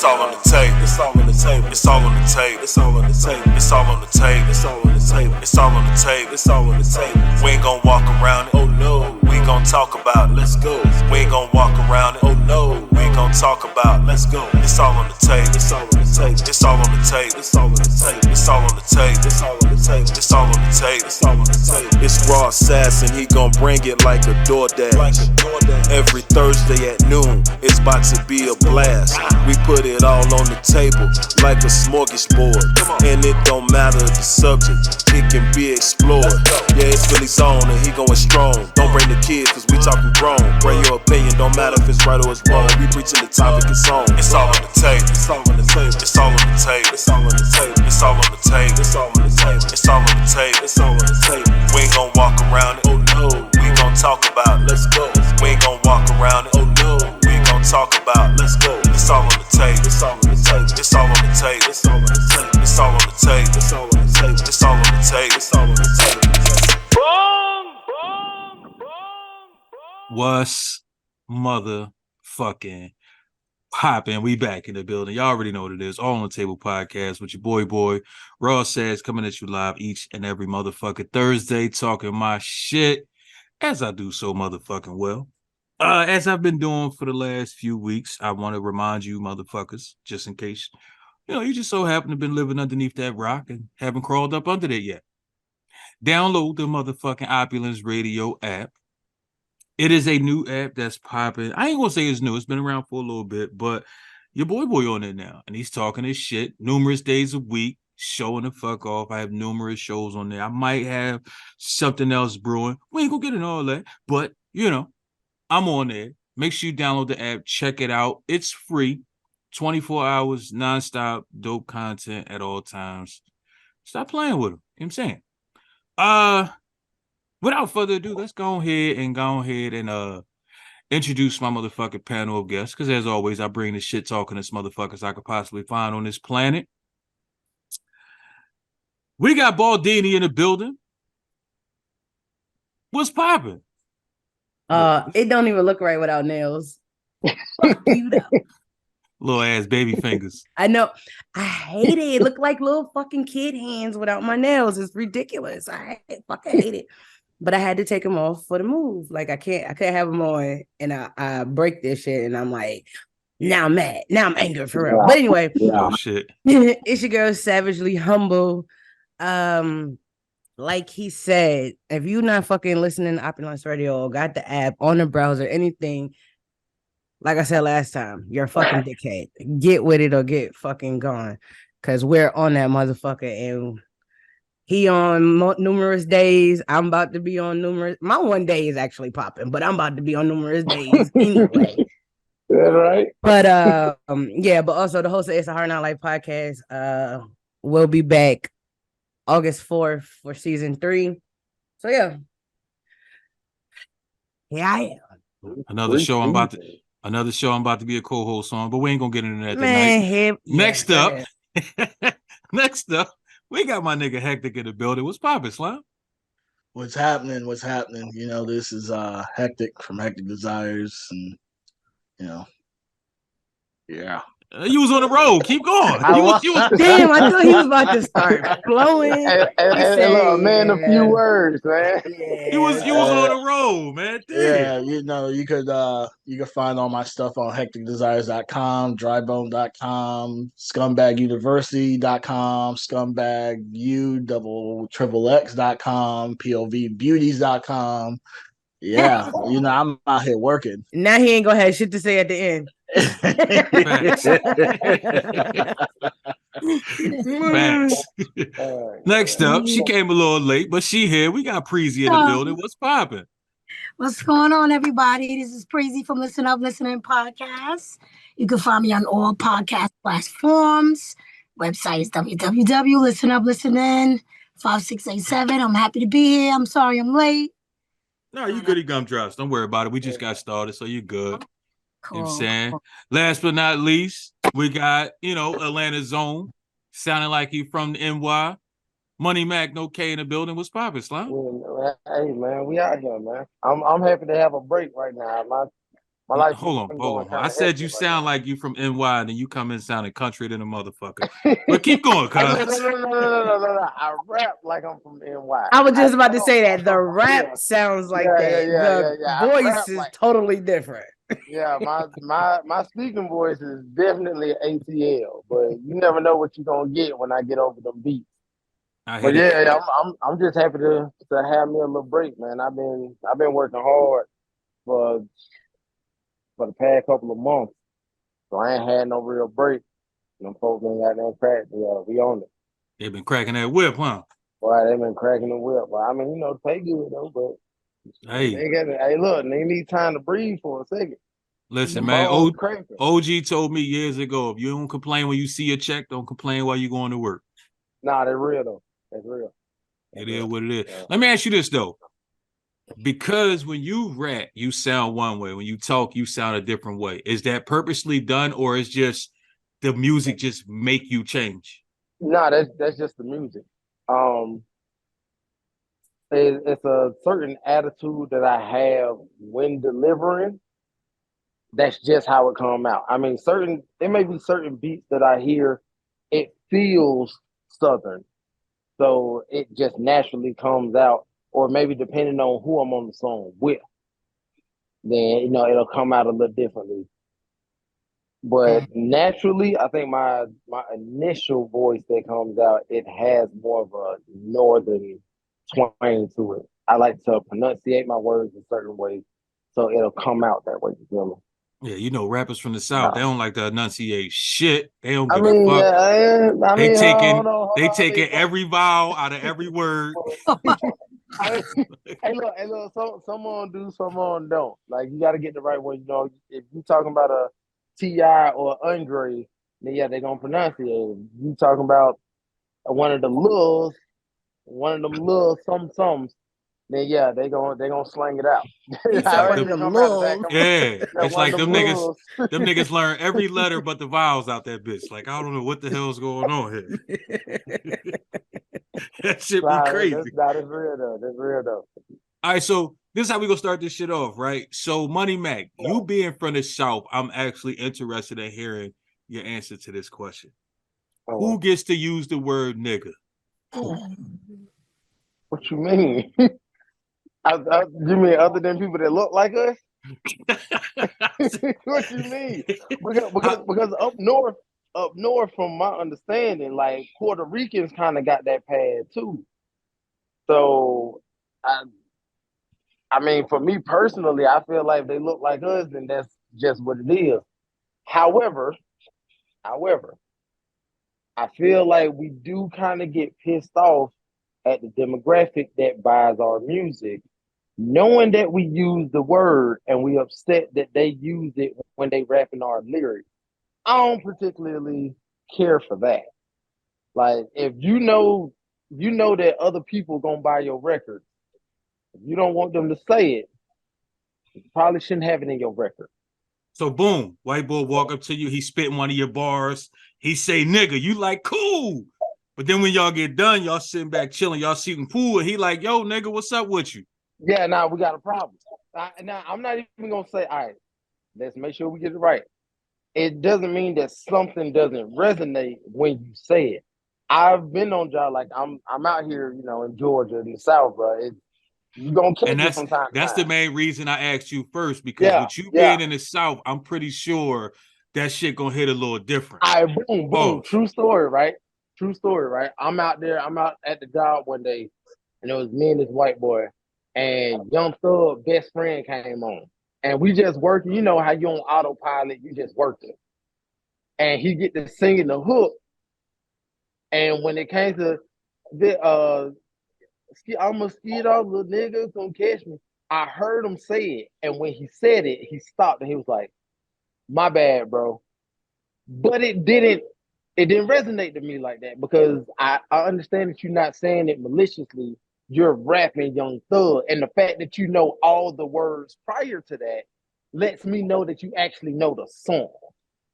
It's all on the table. It's all on the table. It's all on the table. It's all on the table. It's all on the table. It's all on the table. It's all on the table. It's all on the table. We ain't gonna walk around it. Oh no. We ain't gonna talk about it. Let's go. We ain't gonna walk around it. Oh no. We ain't gonna talk about it. Let's go. It's all on the table. It's all on the table. It's all on the table. It's all on the table. It's all on the table. It's all on the table. It's all on the table. It's all on the table. It's Raw Assassin. He gon' bring it like a DoorDash. Every Thursday at noon, it's about to be a blast. We put it all on the table like a smorgasbord. And it don't matter the subject, it can be explored. Yeah, it's Philly zone and he going strong. Don't bring the kids cause we talking grown. Bring your opinion, don't matter if it's right or it's wrong. We preaching the topic it's on. It's all on the table. It's all on the table. It's all on the table. It's all on the table. It's all on the table. It's all on the table. It's all on the table. It's all on the table. We ain't gonna walk around it. Oh no. We ain't gonna talk about it. Let's go. We ain't gonna walk around it. Oh no. We ain't gonna talk about it. Let's go. It's all on the table. It's all on the table. It's all on the table. It's all on the table. It's all on the table. It's all on the table. It's all on the table. It's all on the table. What's motherfucking poppin'? We back in the building. Y'all already know what it is. All on the Table podcast with your boy Raw Says, coming at you live each and every motherfucking Thursday, talking my shit as I do so motherfucking well. As I've been doing for the last few weeks, I want to remind you motherfuckers, just in case, you just so happen to have been living underneath that rock and haven't crawled up under it yet. Download the motherfucking Opulence Radio app. It is a new app that's popping. I ain't gonna say it's new. It's been around for a little bit, but your boy on it now, and he's talking his shit numerous days a week, showing the fuck off. I have numerous shows on there. I might have something else brewing. We ain't gonna get into all that, but I'm on there. Make sure you download the app, check it out. It's free, 24 hours, nonstop, dope content at all times. Stop playing with them. You know what I'm saying? Without further ado, let's go ahead and introduce my motherfucking panel of guests. Because as always, I bring the shit talkingest motherfuckers I could possibly find on this planet. We got Baldini in the building. What's popping? It don't even look right without nails. Fuck you though. Little ass baby fingers. I know. I hate it. It look like little fucking kid hands without my nails. It's ridiculous. I fucking hate it. But I had to take them off for the move. Like I couldn't have them on, and I break this shit, and I'm like, now I'm mad. Now I'm angry for real. But anyway, oh shit. It's your girl, Savagely Humble. Like he said, if you not fucking listening to Opulence Radio or got the app on the browser, anything, like I said last time, you're a fucking dickhead. Get with it or get fucking gone. Cause we're on that motherfucker, and he on numerous days. I'm about to be on numerous. My one day is actually popping, but I'm about to be on numerous days anyway. That's right. But yeah, but also the host of It's a Hard Not Life podcast will be back August 4th for season 3. So yeah. Yeah, I am. Another show I'm about to be a co-host on, but we ain't gonna get into that tonight. Next up, we got my nigga Hectic in the building. What's poppin', Slime? What's happening? This is Hectic from Hectic Desires, and yeah. You was on the road. Keep going. Damn, I thought he was about to start flowing. Look, man, a few words, man. Yeah. You was on the road, man. Damn. Yeah, you could find all my stuff on hecticdesires.com, drybone.com, scumbaguniversity.com, scumbagu_xxx.com, povbeauties.com. Yeah, I'm out here working. Now he ain't gonna have shit to say at the end. Facts. Next up, she came a little late, but she here. We got Preezy in the building. What's poppin'? What's going on, everybody? This is Preezy from Listen Up, Listening Podcast. You can find me on all podcast platforms. Website is www.listenuplistening5687. I'm happy to be here. I'm sorry I'm late. No, you goody gumdrops. Don't worry about it. We just got started, so you're good. Cool. You know what I'm saying? Last but not least, we got, Atlanta Zone. Sounding like he from the NY. Money Mac, no K in the building. What's poppin', Slime? Hey, man, we out here, man. I'm happy to have a break right now. My life Hold on, been hold going on. kind I of said you hectic right sound now. like you from NY, and then you come in sounding country than a motherfucker. But keep going, Hey, look, cuz. no. I rap like I'm from NY. I was just about to talk, say that the yeah, rap sounds like that. The I voice rap is like totally different. yeah. My speaking voice is definitely ATL, but you never know what you're gonna get when I get over them beats. I But hit it. yeah, I'm just happy to have me a little break, man. I've been working hard for the past couple of months, so I ain't had no real break. Them folks ain't got no crack. Yeah, we on it. They've been cracking that whip, huh? Boy, they been cracking the whip. But I mean, pay good though. But Hey, they got hey, look, they need time to breathe for a second. listen, Them man. bones cracking. OG told me years ago, if you don't complain when you see a check, don't complain while you're going to work. Nah, they're real though. That's real. That's It is real. what it is. Yeah. Let me ask you this though. Because when you rap, you sound one way. When you talk, you sound a different way. Is that purposely done, or is just the music just make you change? Nah, that's just the music. Um, it's a certain attitude that I have when delivering. That's just how it come out. I mean, there may be certain beats that I hear, it feels southern, so it just naturally comes out. Or maybe depending on who I'm on the song with, then it'll come out a little differently. But naturally, I think my initial voice that comes out, it has more of a northern twang to it. I like to pronunciate my words a certain way, so it'll come out that way. You feel me? Yeah, you know, rappers from the South, they Yeah. don't like to enunciate shit. They don't I give a mean, fuck. yeah, I They mean, hold taking on, hold they on. taking every vowel out of every word. I mean, hey, look, someone do, someone don't. Like you got to get the right one. If you talking about a Ti or Andre, then yeah, they gonna pronounce it. If you talking about one of them little some, then yeah, they gonna slang it out. He said one However of it them come out of that, lulls. come out. Yeah, Yeah, it's one of like them them lils. niggas learn every letter but the vowels out that bitch. Like I don't know what the hell's going on here. That shit be crazy. That's real though. That's real though. All right, so this is how we gonna start this shit off, right? So, Money Mac, you being from the South, I'm actually interested in hearing your answer to this question. Who Oh, gets to use the word nigga? what you mean? You mean other than people that look like us? What you mean? Because up north, from my understanding, like Puerto Ricans kind of got that pad too. So, I I mean, for me personally, I feel like if they look like us, then that's just what it is. However, however, I feel like we do kind of get pissed off at the demographic that buys our music, knowing that we use the word and we upset that they use it when they rapping our lyrics. I don't particularly care for that. Like if you know that other people gonna buy your record. If you don't want them to say it, you probably shouldn't have it in your record. So, boom, white boy walk up to you, he spitting one of your bars, he say nigga, you like cool. But then when y'all get done, y'all sitting back chilling, y'all shooting pool, and he like, yo, nigga, what's up with you? Yeah, now we got a problem. Now I'm not even gonna say, all right, let's make sure we get it right. It doesn't mean that something doesn't resonate when you say it. I've been on job like I'm out here, in Georgia in the South, bro. You gonna And catch it from time to that's the time. main reason I asked you first, because Yeah, with you yeah. being in the South, I'm pretty sure that shit gonna hit a little different. All right, boom, boom. Pause. True story, right? True story, right? I'm out there. I'm out at the job one day, and it was me and this white boy, and Young Thug best friend came on, and we just working. You know how you on autopilot, you just working, and he get to singing the hook, and when it came to the I'm a skeet off little nigga, come catch me. I heard him say it, and when he said it, he stopped and he was like, "My bad, bro." But it didn't resonate to me like that because I understand that you're not saying it maliciously. You're rapping Young Thug, and the fact that you know all the words prior to that lets me know that you actually know the song.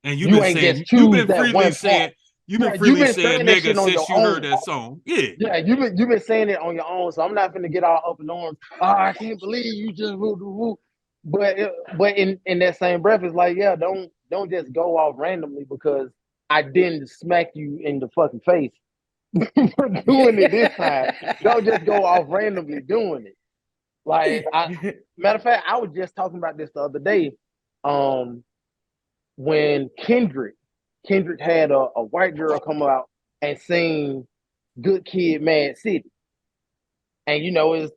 And you've You been ain't just saying you've choose been that freely one part. saying you've been Yeah, you've freely been saying saying that nigga shit on since your you heard own. that song. Yeah. Yeah, you've been saying it on your own, so I'm not gonna get all up in arms. Oh, I can't believe you just woo woo. but in that same breath, it's like, yeah, don't just go off randomly because I didn't smack you in the fucking face for doing it this time. Don't just go off randomly doing it. Like, matter of fact, I was just talking about this the other day. When Kendrick had a white girl come out and sing "Good Kid, Mad City," and it's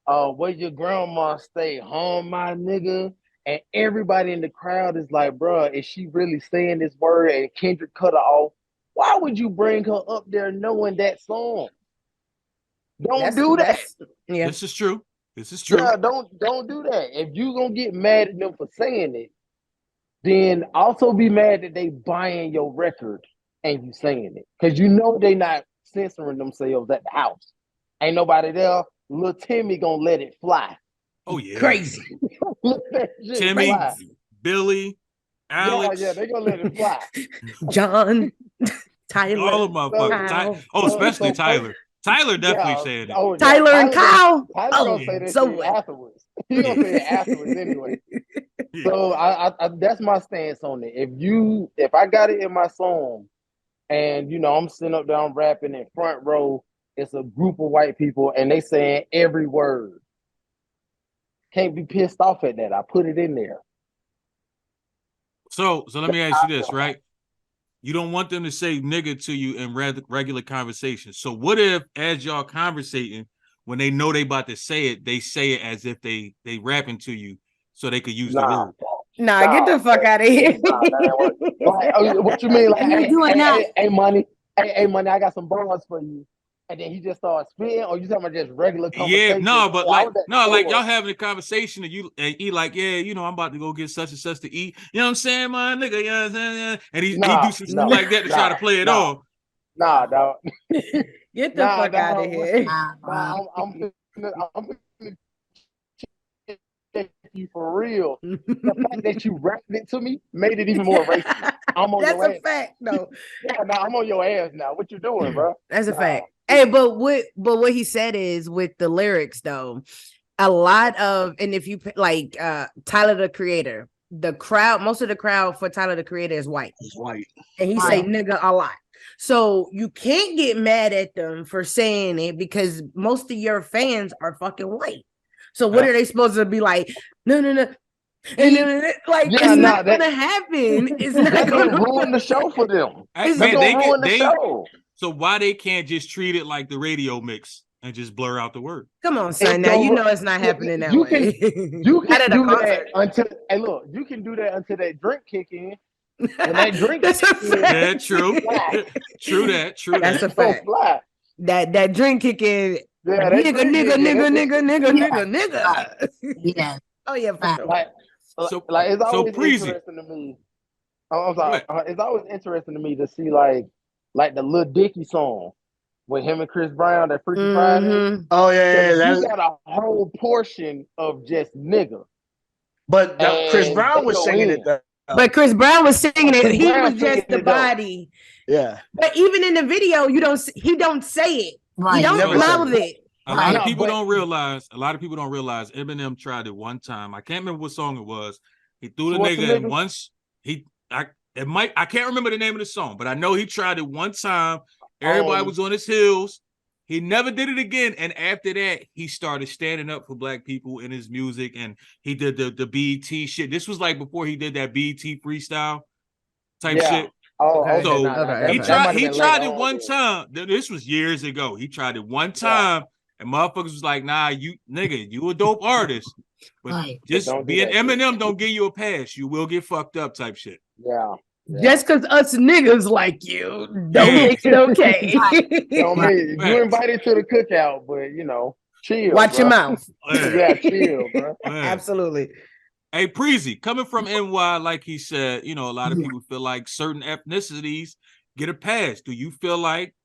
where your grandma stay home, my nigga. And everybody in the crowd is like, bruh, is she really saying this word? And Kendrick cut her off. Why would you bring her up there knowing that song? Don't do that. Yeah. This is true. Yeah, don't do that. If you gonna get mad at them for saying it, then also be mad that they buying your record and you saying it. Because they not censoring themselves at the house. Ain't nobody there. Little Timmy gonna let it fly. Oh yeah. Crazy. Timmy, fly. Billy, Alex. Yeah, they gonna let it fly. John, Tyler. All of motherfuckers. Especially Tyler. Tyler definitely said it. Oh, Tyler and Kyle. Tyler gonna say that shit afterwards. He gonna say it afterwards anyway. Yeah. So I that's my stance on it. If I got it in my song and I'm sitting up there, I'm rapping in front row, it's a group of white people and they saying every word. Can't be pissed off at that. I put it in there. So let me ask you this, right? You don't want them to say nigga to you in regular conversation. So what if, as y'all conversating, when they know they about to say it, they say it as if they rapping to you so they could use the word? Nah, get the fuck out of here. What you mean? Like, hey, money, I got some bars for you. And then he just starts spitting, or you talking about just regular conversation? Yeah, no, but like y'all having a conversation and he like, yeah, I'm about to go get such and such to eat. You know what I'm saying, my nigga? You know what I'm saying? And he do some shit like that to try to play it off. Nah, dog. Get the fuck out of here. I'm you for real. The fact that you rapped it to me made it even more racist. I'm on your ass. That's a fact, though. Yeah, I'm on your ass now. What you doing, bro? That's a fact. Hey, but what he said is with the lyrics though, a lot of, and if you like Tyler the Creator, the crowd, most of the crowd for Tyler the Creator is white. He's white. And he say nigga a lot. So you can't get mad at them for saying it because most of your fans are fucking white. So what are they supposed to be like? No. And then, like, it's not gonna happen. It's not gonna ruin the show for them. It's gonna ruin the show. So why they can't just treat it like the radio mix and just blur out the word? Come on, son. Now you know it's not happening that way. You can do that until you can do that until that drink kick in. When that drink That's a fact. Yeah, true. True that. That's a fact. That drink kick in. Yeah, nigga. Yeah. Oh yeah, for sure. It's always interesting to me. I'm sorry. It's always interesting to me to see like the Lil Dicky song with him and Chris Brown, that Freaky Friday. Oh yeah, that's got a whole portion of just nigga. But Chris Brown was singing it though. But Chris Brown was singing it. He was just the body. Yeah. But even in the video, he don't say it. Right. He don't mouth it. A lot of people don't realize Eminem tried it one time. I can't remember what song it was. He threw the nigga in once. I can't remember the name of the song, but I know he tried it one time. Everybody was on his heels. He never did it again. And after that, he started standing up for black people in his music, and he did the BET shit. This was like before he did that BET freestyle type shit. He tried it one time. This was years ago. He tried it one time, and motherfuckers was like, "Nah, you a dope artist, but just being Eminem don't give you a pass. You will get fucked up," type shit. Yeah. Just because us niggas like you don't make it okay. You invited to the cookout, but chill. Watch your mouth. Yeah, chill, bro. Absolutely. Hey, Preezy, coming from NY, like he said, a lot of people feel like certain ethnicities get a pass. Do you feel like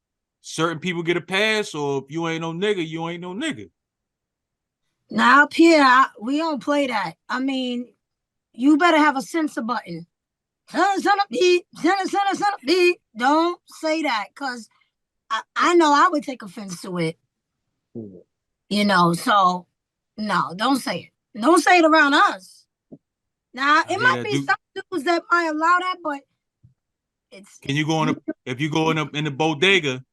certain people get a pass, or if you ain't no nigga, you ain't no nigga? Now up here, we don't play that. I mean, you better have a censor button. Son of beat. Don't say that, because I know I would take offense to it. So no, don't say it. Don't say it around us. Now, I it hear might that, be dude. some dudes that might allow that, but it's. Can you go if you go in the bodega,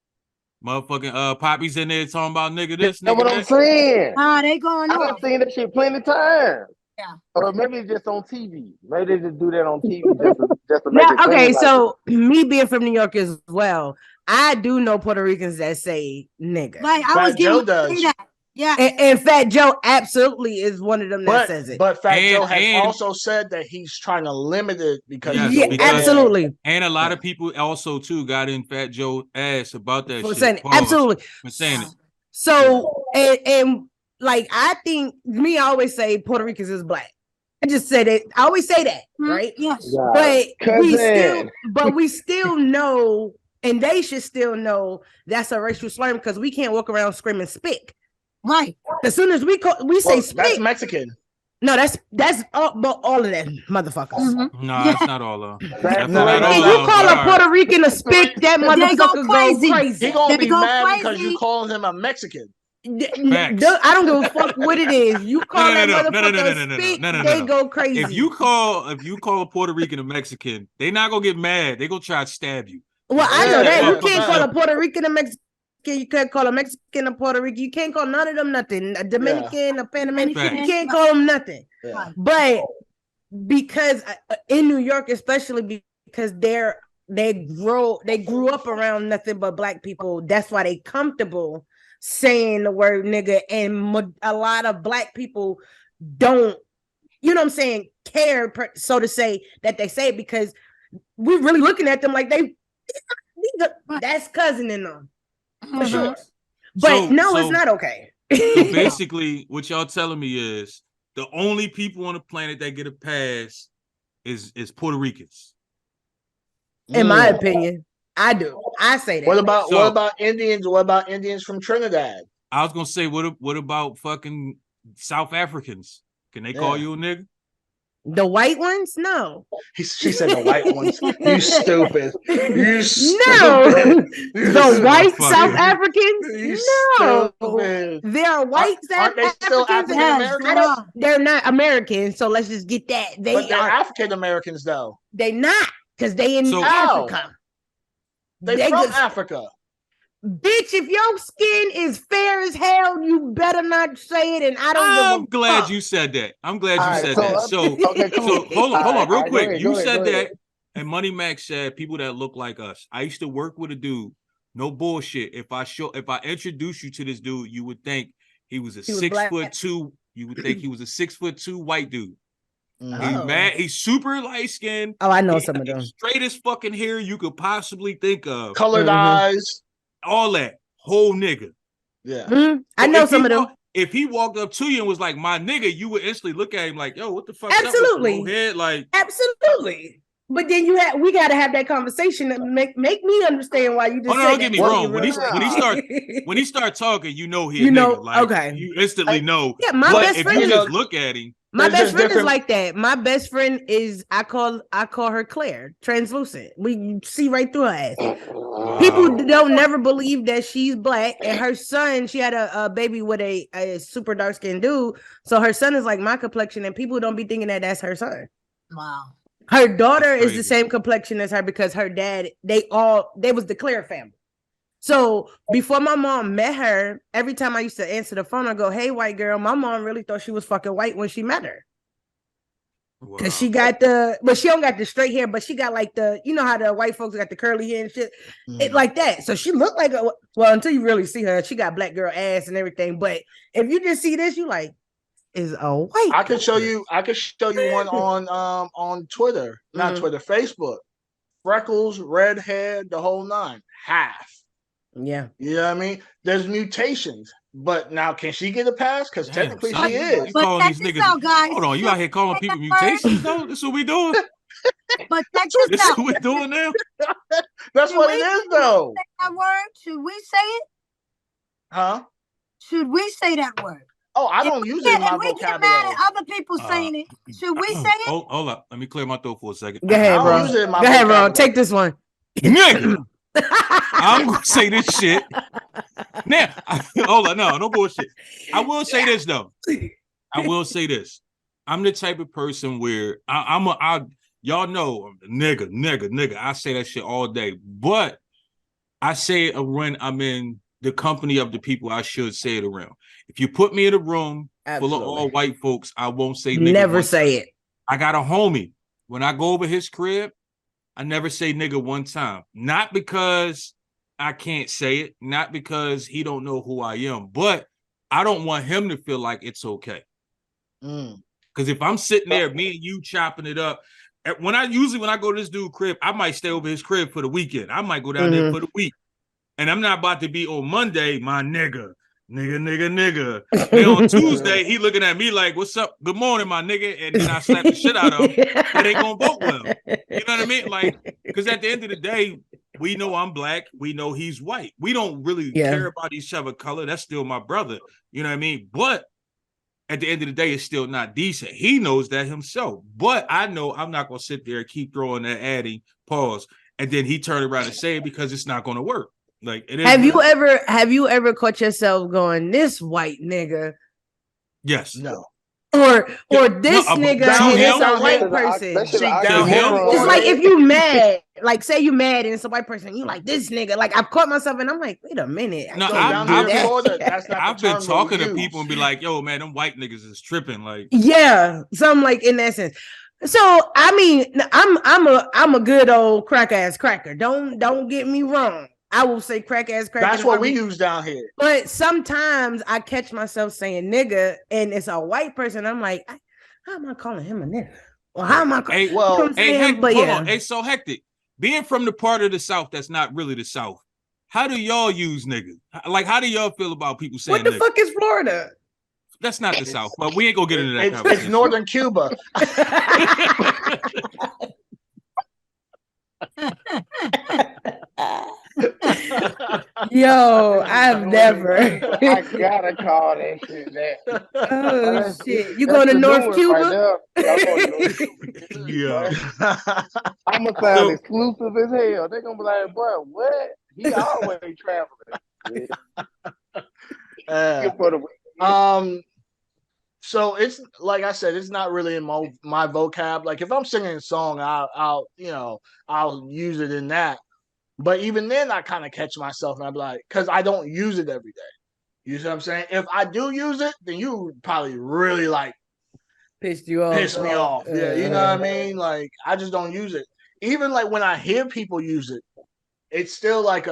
motherfucking Poppy's in there talking about nigga this, That's nigga what I'm that. saying. They going I done off. seen that shit plenty of times. Yeah. Or maybe it's just on TV. Maybe they just do that on TV just to Now, make it okay, seem like so me being from New York as well, I do know Puerto Ricans that say nigga. Right. I Fat was Joe getting to say does. that. Yeah. And Fat Joe absolutely is one of them that says it. But Fat And- Joe has and- also said that he's trying to limit it because Yes, he's yeah, aware. absolutely. And a lot of people also too got in Fat Joe ass about that For shit. saying, Pause. absolutely. For saying it. So and like I think me, I always say Puerto Ricans is black. I just said it. I always say that, right? Yes. that. But Cousin. we still know, and they should still know that's a racial slur because we can't walk around screaming spick. Right. As soon as we say That's spick, Mexican. no, that's all of that motherfuckers. Mm-hmm. No, it's not all of them. That's Definitely not right. all If of you them, call but a all Puerto right. Rican a spick, that They motherfucker go go crazy. He gonna They be go mad because crazy. you calling him a Mexican. Facts. I don't give a fuck what it is. You call that motherfucker a spick, they go crazy. If you call a Puerto Rican a Mexican, they not gonna get mad. They gonna try to stab you. Well, I know that. You motherfuckers can't call still- a Puerto Rican a Mexican. You can't call a Mexican a Puerto Rican. You can't call none of them nothing. A Dominican, a Panamanian. Facts. You can't call them nothing. Yeah. But because in New York, especially because they grew up around nothing but black people. That's why they comfortable saying the word nigga. And a lot of black people don't, you know what I'm saying, care, so to say, that they say it because we're really looking at them like that's cousin in them. For sure. But it's not okay. So basically, what y'all telling me is the only people on the planet that get a pass is Puerto Ricans. In my opinion, I do. I say that. What about Indians? What about Indians from Trinidad? I was gonna say, what about fucking South Africans? Can they call you a nigga? The white ones? No. She said the white ones. You stupid. You stupid. No. The white Motherfucker. South Africans? You No. stupid. There are white Aren't South they still Africans. African Americans? They're not American, so let's just get that. But they're African Americans though. They not, because they in How? Africa. They from Africa. Bitch, if your skin is fair as hell, you better not say it. And I'm glad you said that. I'm glad you said that. So, okay, cool. so hold on, real quick. Go You ahead, said go that, ahead. and Money Mac said people that look like us. I used to work with a dude. No bullshit. If I introduce you to this dude, you would think he was a 6'2". You would think he was a 6'2" white dude. He's super light skinned. Oh, I know some of them. Straightest fucking hair you could possibly think of. Colored eyes. All that. Whole nigga. Yeah. I know some of them. If he walked up to you and was like, my nigga, you would instantly look at him like, yo, what the fuck? Absolutely. Up with your head? Like, absolutely. But then we gotta have that conversation to make me understand why you just. Don't get me wrong. When he start talking, you know he a nigga. Like, okay. You instantly know. Yeah, my best friend. If you just look at him. My best friend is like that. My best friend is I call her Claire, translucent. We see right through her ass. Wow. People don't never believe that she's black, and her son, she had a baby with a super dark skinned dude. So her son is like my complexion, and people don't be thinking that that's her son. Wow. Her daughter is the same complexion as her because her dad, they was the Claire family. So before my mom met her, every time I used to answer the phone, I go, "Hey, white girl." My mom really thought she was fucking white when she met her. Because she got but she don't got the straight hair, but she got like you know how the white folks got the curly hair and shit, it like that. So she looked like until you really see her, she got black girl ass and everything. But if you just see this, you like, is a white. I could show you one on Twitter, not Twitter, Facebook. Freckles, red hair, the whole nine, half. Yeah. You know what I mean? There's mutations. But now, can she get a pass? Because technically son, she is. You calling these niggas, out, guys. Hold on, you out here calling people mutations, though? This is what we doing? But check This this is out. what we're doing now? That's what it is, though. That word, should we say it? Huh? Should we say that word? Oh, I don't use it in my vocabulary. We get vocabulary. mad at other people saying it. Should we say it? Hold up. Let me clear my throat for a second. Go ahead, bro. use it in my Go ahead, bro. vocabulary. Take this one. Nigga, I'm gonna say this shit. Now, hold on, no bullshit. I will say this though. I will say this. I'm the type of person where y'all know I'm a nigga. I say that shit all day, but I say it when I'm in the company of the people I should say it around. If you put me in a room full of all white folks, I won't say nigga. Never say it. I got a homie. When I go over his crib, I never say nigga one time. Not because I can't say it, not because he don't know who I am, but I don't want him to feel like it's okay. Because if I'm sitting there, me and you chopping it up, when I go to this dude's crib, I might stay over his crib for the weekend. I might go down there for the week. And I'm not about to be on Monday, my nigga. And on Tuesday, he looking at me like, what's up? Good morning, my nigga. And then I slap the shit out of him. That ain't gonna vote well. You know what I mean? Like, because at the end of the day, we know I'm black. We know he's white. We don't really care about each other color. That's still my brother. You know what I mean? But at the end of the day, it's still not decent. He knows that himself. But I know I'm not gonna sit there and keep throwing that adding pause. And then he turned around and say it because it's not gonna work. Like, it is. Have you ever caught yourself going, this white nigga? Yes. No. Or this nigga and it's a white person. It's like if you mad, like say you mad and it's a white person, you like this nigga. Like I've caught myself and I'm like, wait a minute. No, I've been talking to people and be like, yo, man, them white niggas is tripping. Like, yeah, something like in that sense. So I mean, I'm a good old crack ass cracker. Don't get me wrong. I will say crack ass cracker. That's what we use down here. But sometimes I catch myself saying nigga, and it's a white person. I'm like, how am I calling him a nigga? Well, how am I calling? Hey, hold on. Hey, so hectic. Being from the part of the South that's not really the South, how do y'all use nigga? Like, how do y'all feel about people saying what the nigga? fuck is Florida? That's not the South, but we ain't gonna get into that conversation. It's northern Cuba. Yo, I've never. I gotta call that shit that. Oh shit! You going to North Cuba? Right, yeah. I'm gonna sound exclusive as hell. They're gonna be like, bro, what? He always traveling. So it's like I said, it's not really in my vocab. Like if I'm singing a song, I'll use it in that. But even then, I kind of catch myself and I'm like, because I don't use it every day. You see what I'm saying? If I do use it, then you probably really like piss me off. Yeah, you know what I mean? Like I just don't use it. Even like when I hear people use it, it's still like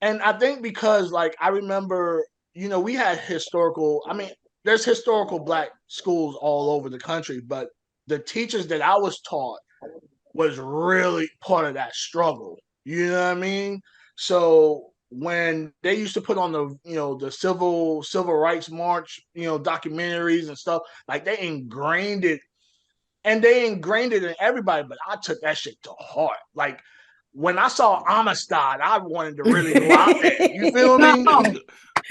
and I think because like I remember, we had there's historical black schools all over the country, but the teachers that I was taught was really part of that struggle. You know what I mean? So when they used to put on the civil rights march, documentaries and stuff, like they ingrained it in everybody, but I took that shit to heart. Like when I saw Amistad, I wanted to really go out there. You feel me?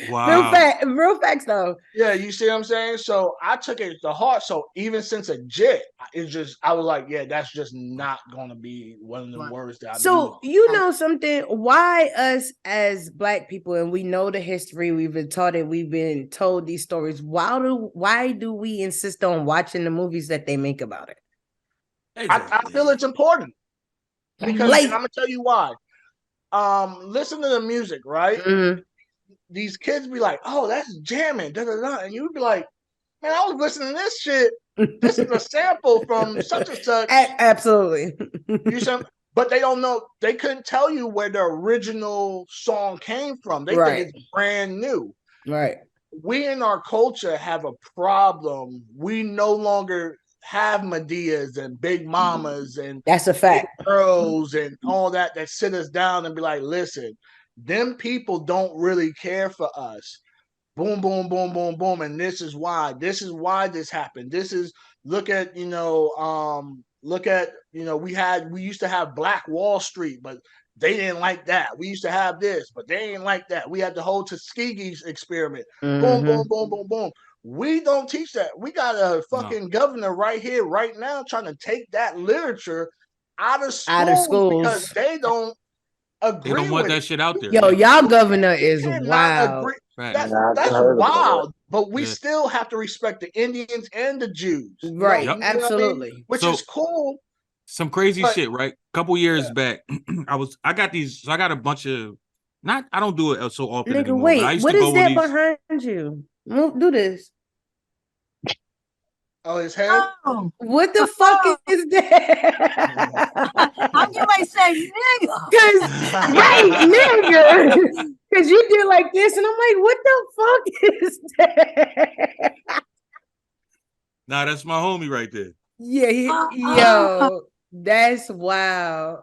Wow. Real facts though. Yeah, you see what I'm saying? So I took it to heart. So even since a jit, I was like, yeah, that's just not gonna be one of the words that I So you know something? Why us as black people, and we know the history, we've been taught it, we've been told these stories. Why do we insist on watching the movies that they make about it? Exactly. I feel it's important. Because I'm gonna tell you why. Listen to the music, right? Mm-hmm. These kids be like, "Oh, that's jamming," da da da, and you'd be like, "Man, I was listening to this shit. This is a sample from such and such." Absolutely. But they don't know. They couldn't tell you where the original song came from. They think it's brand new. Right. We in our culture have a problem. We no longer have Medeas and Big Mamas and that's a fact. Girls and all that sit us down and be like, listen, them people don't really care for us. Boom, boom, boom, boom, boom. And this is why this happened. Look at, we used to have Black Wall Street, but they didn't like that. We used to have this, but they didn't like that. We had the whole Tuskegee experiment. Mm-hmm. Boom, boom, boom, boom, boom. We don't teach that. We got a fucking governor right here, right now, trying to take that literature out of schools because they don't agree. They don't want that shit out there. Yo, y'all governor is wild. Right. That's Nah, I that's heard about wild. But we Yeah. still have to respect the Indians and the Jews. Right. Yep. You know what I mean? Absolutely. Which So- is cool. Some crazy But- shit, right? Couple years back, I got these. So I got a bunch of. Not. I don't do it so often Nigga, anymore. But I wait. used What to go is with that these. behind you? Do this. Oh, his head. Oh, What the fuck is that? I'm getting ready to say, nigga. Cause right, nigga. Cause you did like this, and I'm like, what the fuck is that? Nah, that's my homie right there. Yeah, yo, that's wild.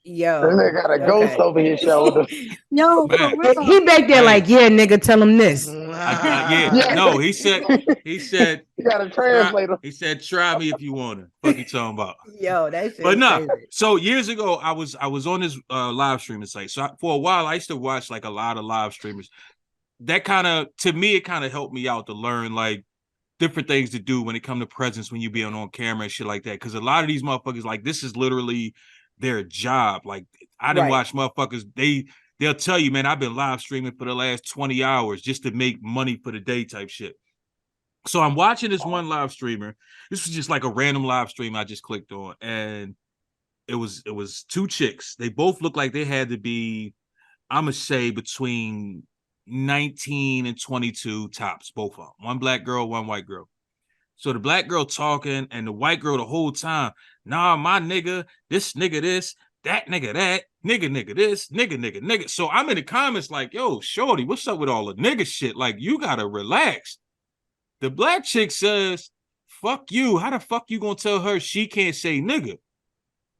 Yo, Then they got a ghost over his shoulder. No, for Man. real. He back there Hey. like, yeah, nigga, tell him this. Yeah. No, he said. He got a translator. He said, "Try me if you wanna." Fuck you talking about? Yo, that shit But is no. crazy. So years ago, I was on this live streaming site. So for a while, I used to watch like a lot of live streamers. That kind of, to me, it kind of helped me out to learn like different things to do when it come to presence when you be on camera and shit like that. Because a lot of these motherfuckers, like, this is literally their job. Like, I didn't Right. watch motherfuckers. They'll tell you, man, I've been live streaming for the last 20 hours just to make money for the day type shit. So I'm watching this one live streamer. This was just like a random live stream I just clicked on, and it was two chicks. They both looked like they had to be, I'm gonna say, between 19 and 22 tops, both of them. One black girl, one white girl. So the black girl talking, and the white girl the whole time, nah, my nigga, this nigga this, that nigga that, nigga this, nigga. So I'm in the comments like, yo, shorty, what's up with all the nigga shit? Like, you gotta relax. The black chick says, fuck you. How the fuck you gonna tell her she can't say nigga?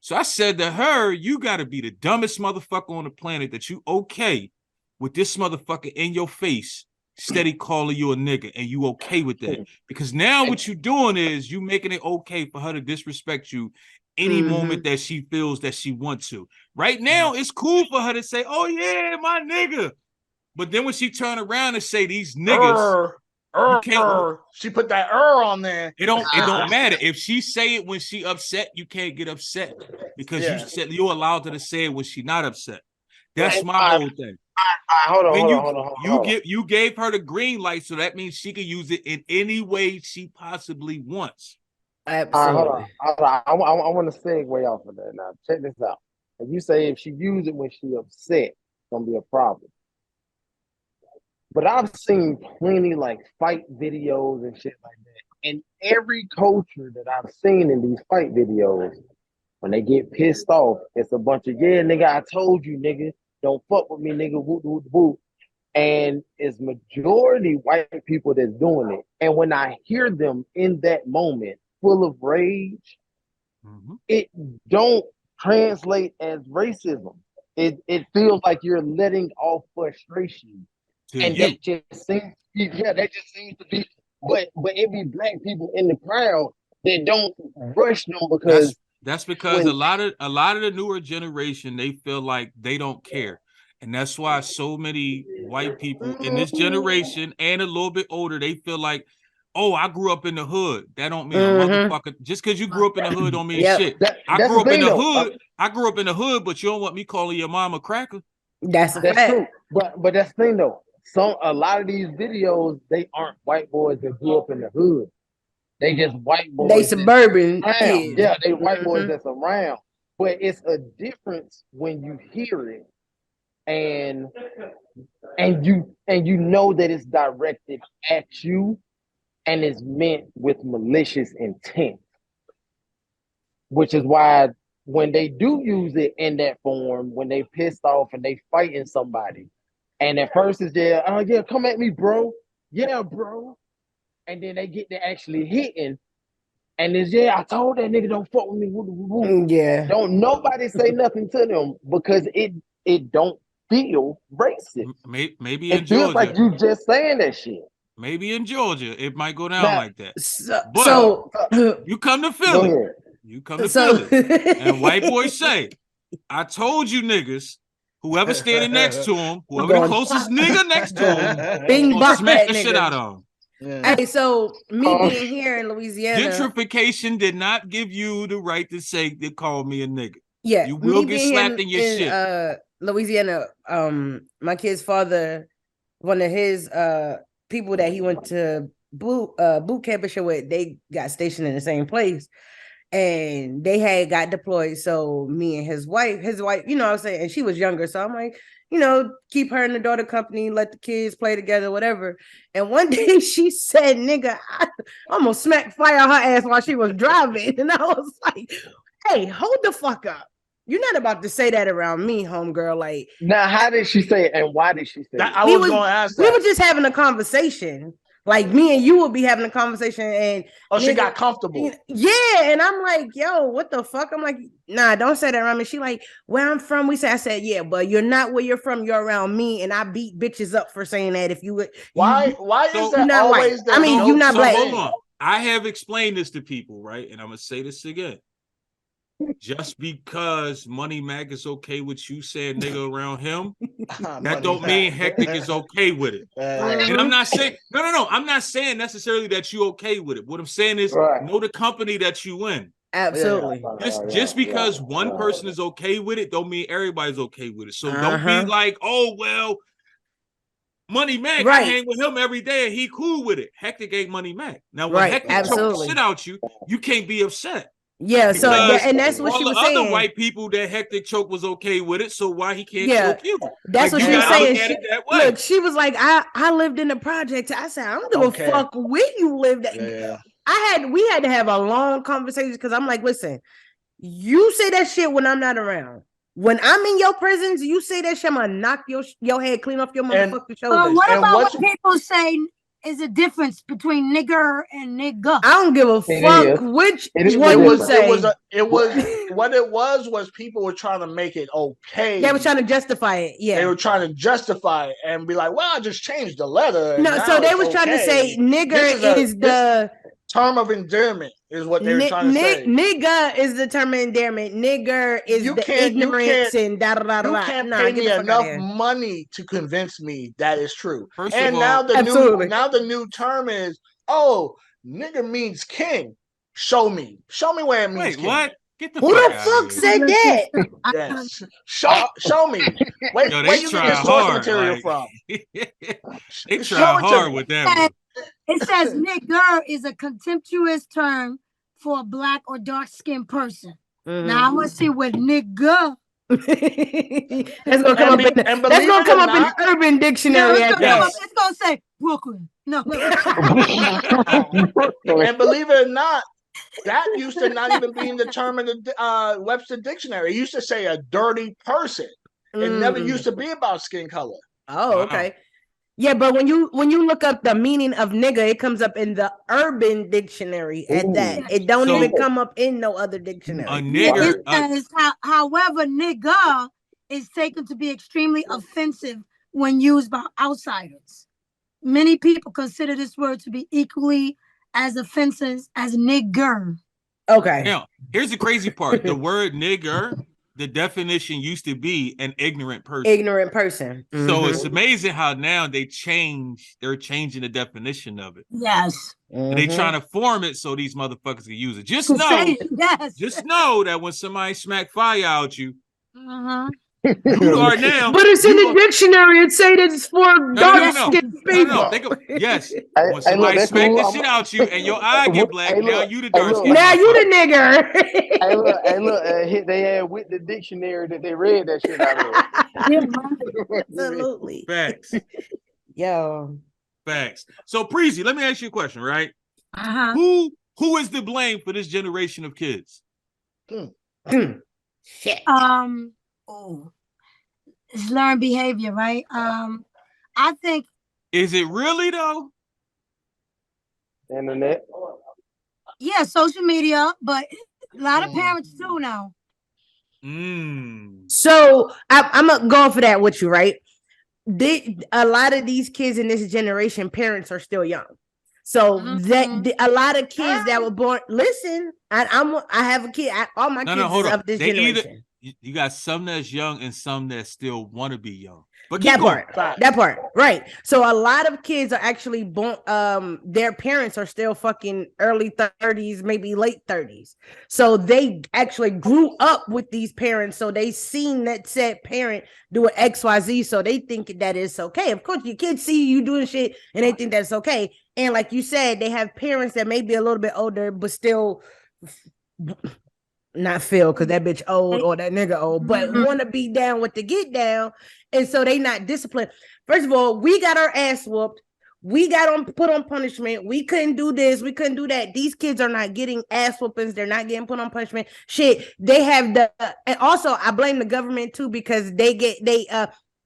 So I said to her, you gotta be the dumbest motherfucker on the planet that you okay with this motherfucker in your face, steady calling you a nigga, and you okay with that. Because now what you doing is you making it okay for her to disrespect you any moment that she feels that she wants to. Right now, it's cool for her to say, oh yeah, my nigga. But then when she turn around and say these niggas, you can't. She put that on there. It don't matter. If she say it when she upset, you can't get upset because you said you're allowed her to say it when she not upset. That's my whole thing. Hold on. You gave her the green light, so that means she can use it in any way she possibly wants. Absolutely. Hold on. I want to segue off of that. Now, check this out. If you say if she use it when she upset, it's gonna be a problem. But I've seen plenty like fight videos and shit like that. And every culture that I've seen in these fight videos, when they get pissed off, it's a bunch of, yeah, nigga, I told you, nigga, don't fuck with me, nigga, whoop, whoop, whoop. And it's majority white people that's doing it. And when I hear them in that moment, full of rage, it don't translate as racism. It feels like you're letting off frustration. And that just seems to be, but it be black people in the crowd that don't rush them because that's because a lot of the newer generation, they feel like they don't care. And that's why so many white people in this generation and a little bit older, they feel like, oh, I grew up in the hood. That don't mean a motherfucker. Just because you grew up in the hood don't mean shit. I grew up in the hood. I grew up in the hood, but you don't want me calling your mom a cracker. That's true. But that's the thing though. A lot of these videos, they aren't white boys that grew up in the hood. They just white boys. They suburban kids. Yeah, they white boys that's around. But it's a difference when you hear it and you know that it's directed at you and it's meant with malicious intent. Which is why when they do use it in that form, when they pissed off and they fighting somebody, and at first it's yeah, come at me, bro. Yeah, bro. And then they get to actually hitting. And it's, I told that nigga don't fuck with me. Yeah. Don't nobody say nothing to them because it don't feel racist. Maybe it in feels Georgia. like you just saying that shit. Maybe in Georgia it might go down like that. So you come to Philly. You come to Philly. And white boys say, I told you niggas, whoever standing next to him, whoever the closest nigga next to him, Bing bop smack that the nigga. shit out of him. Yeah. Hey, so me being here in Louisiana, gentrification did not give you the right to say they call me a nigga. Yeah, you will get slapped in your shit. Louisiana, my kid's father one of his people that he went to boot camp and shit with, they got stationed in the same place. And they had got deployed. So me and his wife, you know what I'm saying? And she was younger. So I'm like, you know, keep her and the daughter company, let the kids play together, whatever. And one day she said, nigga, I almost smacked fire her ass while she was driving. And I was like, hey, hold the fuck up. You're not about to say that around me, homegirl. Like, now, how did she say it, and why did she say it? I was going to ask that. We were just having a conversation. Like me and you would be having a conversation, and she got comfortable. Yeah, and I'm like, yo, what the fuck? I'm like, nah, don't say that around me. She like, where I'm from, I said, yeah, but you're not where you're from. You're around me, and I beat bitches up for saying that. If you would, why is that not always? I mean, you're not black. Hold on, I have explained this to people, right? And I'm gonna say this again. Just because Money Mac is okay with you saying nigga around him, that don't mean Hectic is okay with it. And I'm not saying no. I'm not saying necessarily that you okay with it. What I'm saying is know the company that you in. Absolutely. Just because one person is okay with it, don't mean everybody's okay with it. So don't be like, oh well, Money Mac, I hang with him every day and he cool with it. Hectic ain't Money Mac. Now when Hectic choke the shit out you can't be upset. Yeah, so and that's what she was saying. All the other white people that Hectic choke was okay with it, so why he can't choke you? That's what she was saying. Look, she was like, I lived in the project. I said, I don't give a fuck where you lived at. We had to have a long conversation because I'm like, listen, you say that shit when I'm not around. When I'm in your presence, you say that shit, I'm gonna knock your head clean off your motherfucking shoulders. What about when people say is a difference between nigger and nigga? I don't give a fuck which one you say. What it was people were trying to make it okay. They were trying to justify it. Yeah, they were trying to justify it and be like, "Well, I just changed the letter." No, so they was trying to say nigger is the term of endearment. Is what they were trying to say. Nigga is the term of endearment. Nigger is the ignorance and da da da da. You can't pay me enough money to convince me that is true. First and of now all, the new term is, oh, nigga means king. Show me where it means king. What? Get the Who the fuck said that? Yes. Show me. Where you get your source material from? They try hard with that one. It says nigger is a contemptuous term for a black or dark-skinned person. Now I'm gonna see what nigga. That's gonna come up in Urban Dictionary. It's gonna say Brooklyn. No. And believe it or not, that used to not even be in the term in the Webster Dictionary. It used to say a dirty person. It never used to be about skin color. Oh, okay. Yeah, but when you look up the meaning of nigga, it comes up in the Urban Dictionary at that. It don't even come up in no other dictionary. A nigger. However, nigga is taken to be extremely offensive when used by outsiders. Many people consider this word to be equally as offensive as nigger. Okay. Now, here's the crazy part. The word nigger, the definition used to be an ignorant person. So it's amazing how now they're changing the definition of it. Yes. And they trying to form it so these motherfuckers can use it. Just know that when somebody smack fire out you You are now. But it's in the dictionary. It says it's for dark-skinned people. Yes. When somebody smack the shit out you and your eye get black, now you the dark-skinned. Now you the nigger. Look, they had with the dictionary that they read that shit out of. Absolutely. Facts. Yo. Facts. So, Preezy, let me ask you a question, right? Who is to blame for this generation of kids? Shit. It's learned behavior, right? I think. Is it really though? Internet. Yeah, social media, but a lot of parents too now. So I'm going for that with you, right? A lot of these kids in this generation, parents are still young. So that a lot of kids that were born. Listen, I have a kid. All my kids are of this generation. you got some that's young and some that still want to be young. But that part, right? So a lot of kids are actually born. Their parents are still fucking early 30s, maybe late 30s. So they actually grew up with these parents. So they seen that said parent do an XYZ. So they think that it's okay. Of course, your kids see you doing shit and they think that's okay. And like you said, they have parents that may be a little bit older, but still not Phil, because that bitch old or that nigga old, but want to be down with the get down. And so they not disciplined. First of all, we got our ass whooped. We got put on punishment. We couldn't do this. We couldn't do that. These kids are not getting ass whoopings. They're not getting put on punishment. Shit. They have and also I blame the government too, because they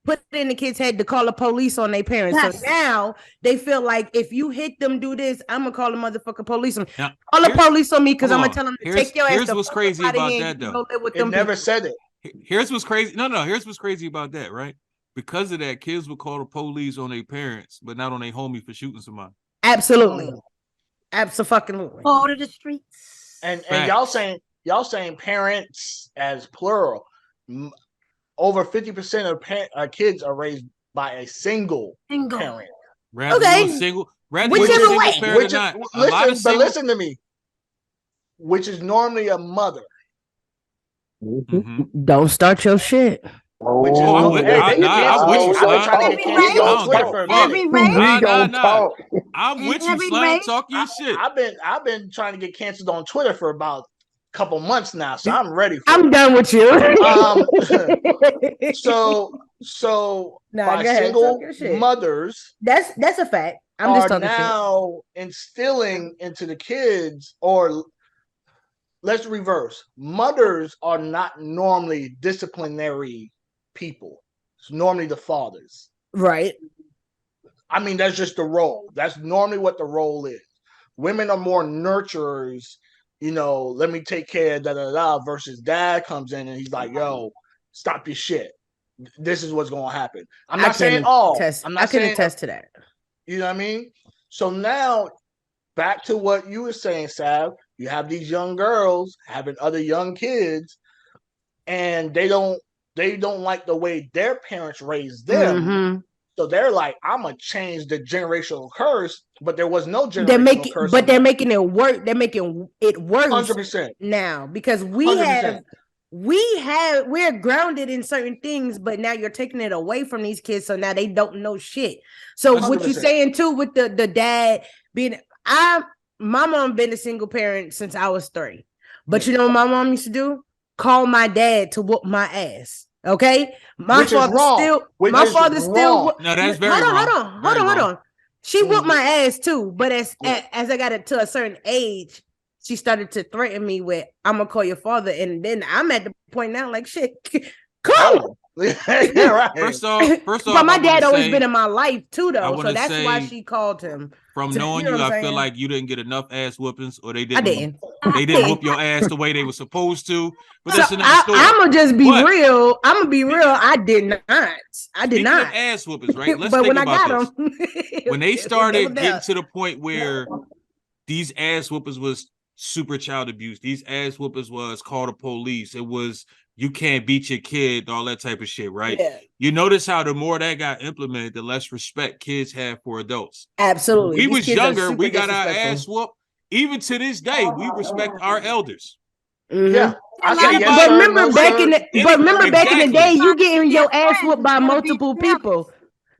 put it in the kids' head to call the police on their parents. Yes. So now they feel like if you hit them, do this, I'm gonna call the motherfucking police on me. Now, call the police on me because I'm gonna tell them to take your ass. Here's what's crazy about that though. It never said it. Here's what's crazy. No, here's what's crazy about that, right? Because of that, kids would call the police on their parents, but not on their homie for shooting somebody. Absolutely. Absolutely. All to the streets. And y'all saying parents as plural. Over 50% of kids are raised by a single parent. Rather single, whichever way. Listen to me. Which is normally a mother. Mm-hmm. Don't start your shit. I'm with you, Slime. Talk your shit. I've been trying to get canceled on Twitter for about a couple months now, so I'm ready. I'm done with you. So by single mothers, that's a fact. I'm just talking now instilling into the kids, or let's reverse. Mothers are not normally disciplinary people. It's normally the fathers. Right. I mean, that's just the role. That's normally what the role is. Women are more nurturers, let me take care of versus dad comes in and he's like, yo, stop your shit. This is what's going to happen. I'm not saying all. I can attest to that. You know what I mean? So now, back to what you were saying, Sav, you have these young girls having other young kids, and they don't like the way their parents raised them. Mm-hmm. So they're like, I'm gonna change the generational curse, but there was no generational curse. But they're making it work. They're making it worse 100% now, because we're grounded in certain things, but now you're taking it away from these kids, so now they don't know shit. So 100%. What you're saying too with the dad being, my mom been a single parent since I was 3, but you know what my mom used to do? Call my dad to whoop my ass. Okay, my father still. No, that's very wrong. Hold on. She whooped my ass too, but as I got to a certain age, she started to threaten me with, "I'm gonna call your father," and then I'm at the point now, like, shit, call. Yeah, right. First off, but my dad always been in my life too, though, so that's why she called him. From knowing you, I feel like you didn't get enough ass whoopings, or they didn't. They didn't whoop your ass the way they were supposed to. But that's another story. I'm gonna just be real. I'm gonna be real. I did not. Speaking of ass whoopings, right? Let's think about this. When they started getting to the point where these ass whoopings was super child abuse, these ass whoopings was call the police. It was, you can't beat your kid, all that type of shit, right? Yeah. You notice how the more that got implemented, the less respect kids have for adults. Absolutely. We was younger, we got our ass whooped. Even to this day, we respect our elders. Mm-hmm. Yeah. But remember back in the day, you getting your ass whooped by multiple people.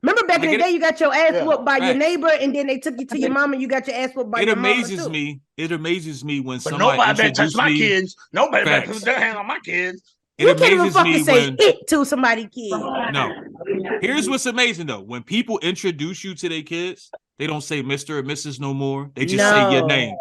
Remember back in the day, you got your ass whooped by your neighbor, and then they took you to your mom, and you got your ass whooped by your mama too. It amazes me when somebody nobody better touch my kids. Nobody better put their hand on my kids. You can't even fucking say it to somebody kid. No. Here's what's amazing though. When people introduce you to their kids, they don't say Mr. or Mrs. no more. They just say your name.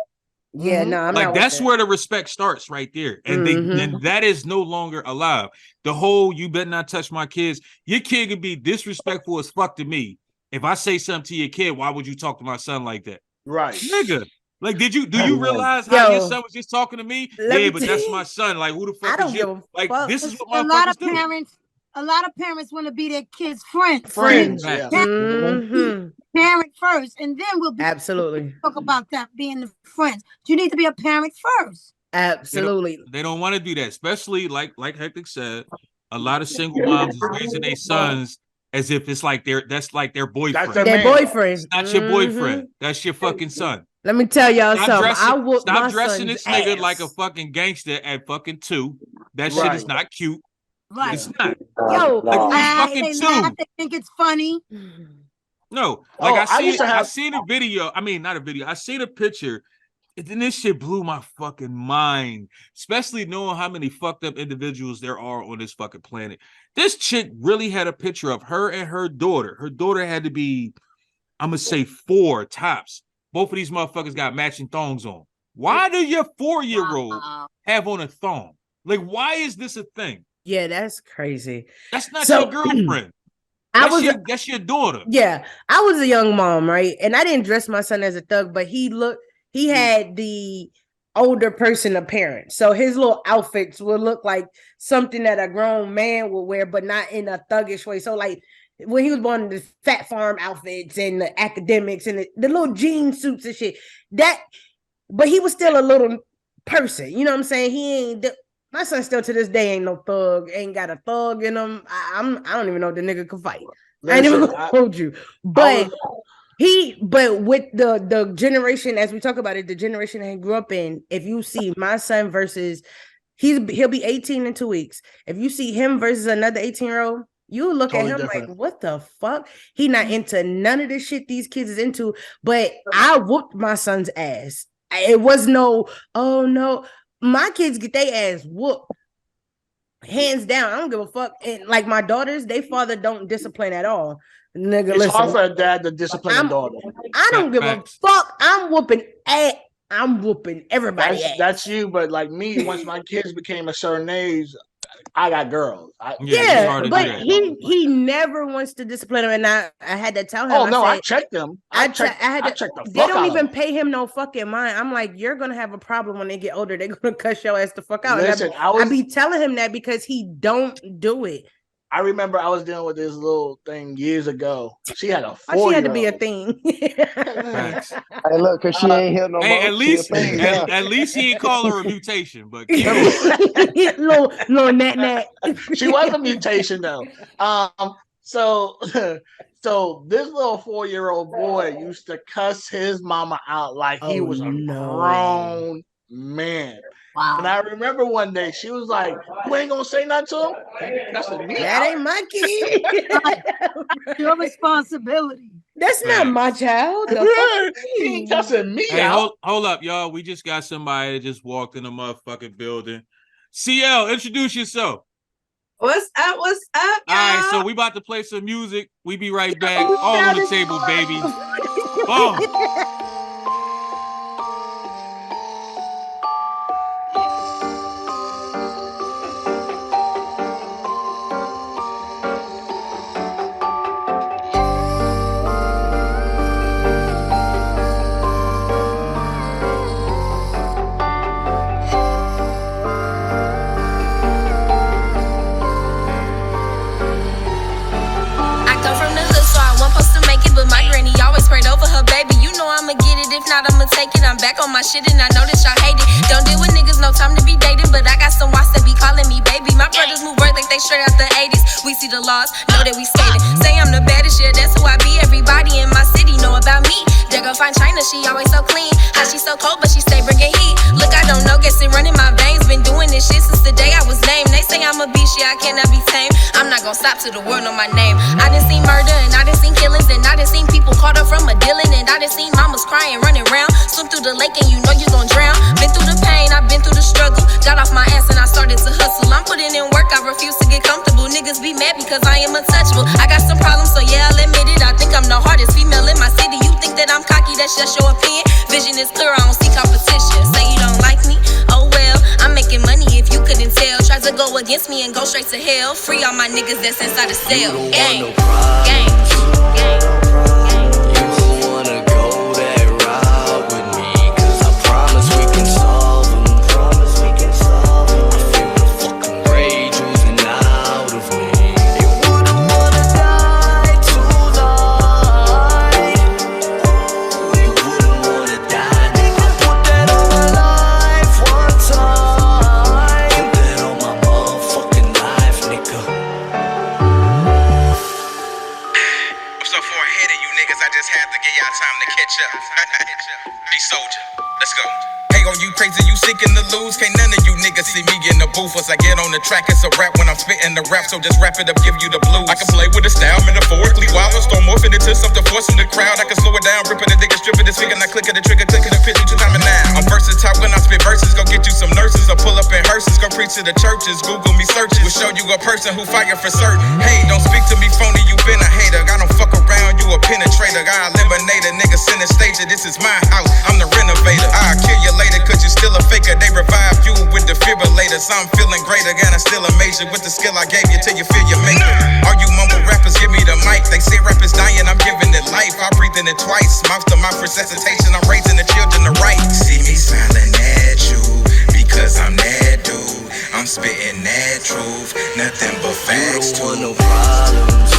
Yeah, no, I'm like, that's where the respect starts right there. And then that is no longer allowed. The whole, you better not touch my kids. Your kid could be disrespectful as fuck to me. If I say something to your kid, why would you talk to my son like that? Right. Nigga. Like, do you realize how your son was just talking to me? Yeah, but that's my son. Like, who the fuck is you? Like, this is what motherfuckers do. A lot of parents want to be their kids' friends. Yeah. Parent first, and then we'll be absolutely talk about that being the friends. You need to be a parent first. Absolutely. They don't want to do that, especially like Hectic said. A lot of single moms is raising their sons as if it's like that's like their boyfriend. That's Their boyfriend. It's not your boyfriend. That's your fucking son. Let me tell y'all something. Stop dressing this nigga like a fucking gangster at fucking 2. That shit is not cute. Right. It's not. Yo, fucking 2. They think it's funny. No, like I seen a video. I mean, not a video. I seen a picture. And then this shit blew my fucking mind, especially knowing how many fucked up individuals there are on this fucking planet. This chick really had a picture of her and her daughter. Her daughter had to be, I'm gonna say 4 tops. Both of these motherfuckers got matching thongs on. Why do your 4-year-old have on a thong? Like, why is this a thing? Yeah, that's crazy. That's not your girlfriend. That's your daughter. Yeah, I was a young mom, right? And I didn't dress my son as a thug, but he had the older person appearance. So his little outfits would look like something that a grown man would wear, but not in a thuggish way. So like when he was born in the fat farm outfits and the academics and the little jean suits and shit, but he was still a little person. You know what I'm saying? He ain't my son still to this day ain't no thug, ain't got a thug in him. I don't even know if the nigga can fight. I ain't even gonna hold you. But but with the generation, as we talk about it, the generation that he grew up in, if you see my son versus he'll be 18 in 2 weeks. If you see him versus another 18-year-old, you look totally at him different. Like, what the fuck? He not into none of the shit these kids is into. But I whooped my son's ass. It was no, oh no. My kids get their ass whooped. Hands down. I don't give a fuck. And like my daughters, they father don't discipline at all. Nigga, it's hard for a dad to discipline a daughter. I don't give a fuck. I'm whooping everybody. That's you, but like me, once my kids became a certain age, I got girls. But he never wants to discipline them, and I had to tell him. Oh no, I checked them. I checked the fuck they don't even pay him no fucking mind. I'm like, you're gonna have a problem when they get older. They're gonna cuss your ass the fuck out. Listen, I be telling him that because he don't do it. I remember I was dealing with this little thing years ago. She had a 4-year-old. She had to be a thing. Hey, look, cause she ain't here no more. At least he ain't call her a mutation, but little nat. She was a mutation though. So this little 4-year-old boy used to cuss his mama out like he was a grown man. Wow. And I remember one day she was like, "You ain't gonna say nothing to him? That ain't my kid. Your responsibility. That's not my child. He ain't cussing me out." Hold up, y'all. We just got somebody that just walked in the motherfucking building. CL, introduce yourself. What's up? What's up, y'all? All right, so we about to play some music. We be right back. All on the table, baby. Boom. I'ma take it, I'm back on my shit and I know that y'all hate it. Don't deal with niggas, no time to be dating, but I got some watts that be calling me baby. My brothers move work like they straight out the 80s. We see the laws, know that we skating. Say I'm the baddest, yeah, that's who I be. Everybody in my city know about me. They go find China, she always so clean. How she so cold, but she stay bringing heat. Look, I don't know, guess it running my veins. Been doing this shit since the day I was named. They say I'm a beast, yeah, I cannot be tamed. I'm not gonna stop till the world know my name. I done seen murder and I done seen killings and I done seen people caught up from a dealing and I done seen mamas crying, running around. Swim through the lake and you know you gon' drown. Been through the pain, I've been through the struggle. Got off my ass and I started to hustle. I'm putting in work, I refuse to get comfortable. Niggas be mad because I am untouchable. I got some problems, so yeah, I'll admit it. I think I'm the hardest female in my city. You think that I'm cocky, that's just your opinion. Vision is clear, I don't see competition. Say you don't like me, oh well. I'm making money if you couldn't tell. Try to go against me and go straight to hell. Free all my niggas that's inside the cell. Gang, gang, gang. Time crazy, you seeking to lose. Can't none of you niggas see me in the booth. Once I get on the track, it's a rap when I'm spitting the rap. So just wrap it up, give you the blues. I can play with the style metaphorically while I storm off it into something forcing the crowd. I can slow it down, ripping the digger, stripping the speaker, not clicking the trigger, clicking the pitch, you time it now. I'm versatile when I spit verses, go get you some nurses. Or pull up in hearses, go preach to the churches. Google me searches, will show you a person who fire for certain. Hey, don't speak to me phony, you been a hater. I don't fuck around, you a penetrator. I eliminate a nigga, send a stage. This is my house, I'm the renovator. I'll kill you later, cause you still a faker. They revive you with defibrillators. I'm feeling greater, and I'm still a major with the skill I gave you till you feel your maker. All you mumble rappers, give me the mic. They say rap is dying, I'm giving it life. I breathe in it twice. Mouth to mouth resuscitation, I'm raising the children to right. See me smiling at you, because I'm that dude. I'm spitting that truth, nothing but facts too. No problems.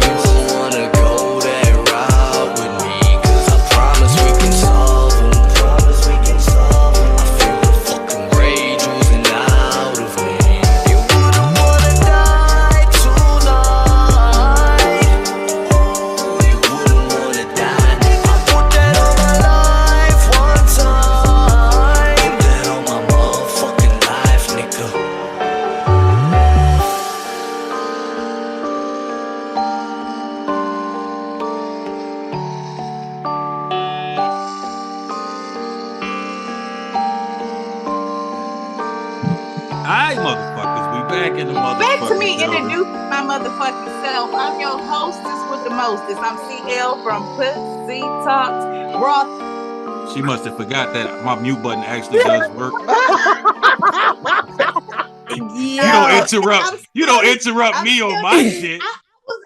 You don't wanna go that route with me, cause I promise we can solve them. I feel the fucking rage oozing out of me. You wouldn't wanna die tonight. You wouldn't wanna die. I put that on my life one time. Put that on my motherfucking life, nigga. Alright, motherfuckers, we back in the motherfucking Back to me building. introducing my motherfucking self. I'm your hostess with the mostest. I'm CL from Pussy Talks Raw. She must have forgot that my mute button actually does work. You don't interrupt. You don't interrupt me on my shit.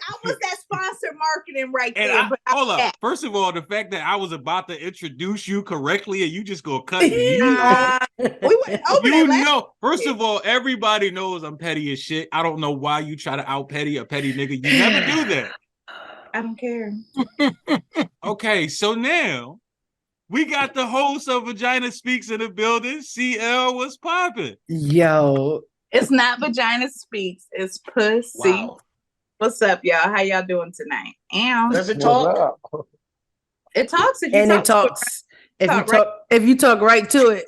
I was that sponsored marketing right And there. But hold up. First of all, the fact that I was about to introduce you correctly and you just go cut me. we went over You that know, first of all, everybody knows I'm petty as shit. I don't know why you try to out petty a petty nigga. You never do that. I don't care. Okay, so now we got the host of Vagina Speaks in the building. CL, what's popping? Yo, It's not Vagina Speaks. It's Pussy. Wow. What's up, y'all? How y'all doing tonight? Does it What's talk? up? It talks if you and talk it talks. If you talk talk, if you talk right to it.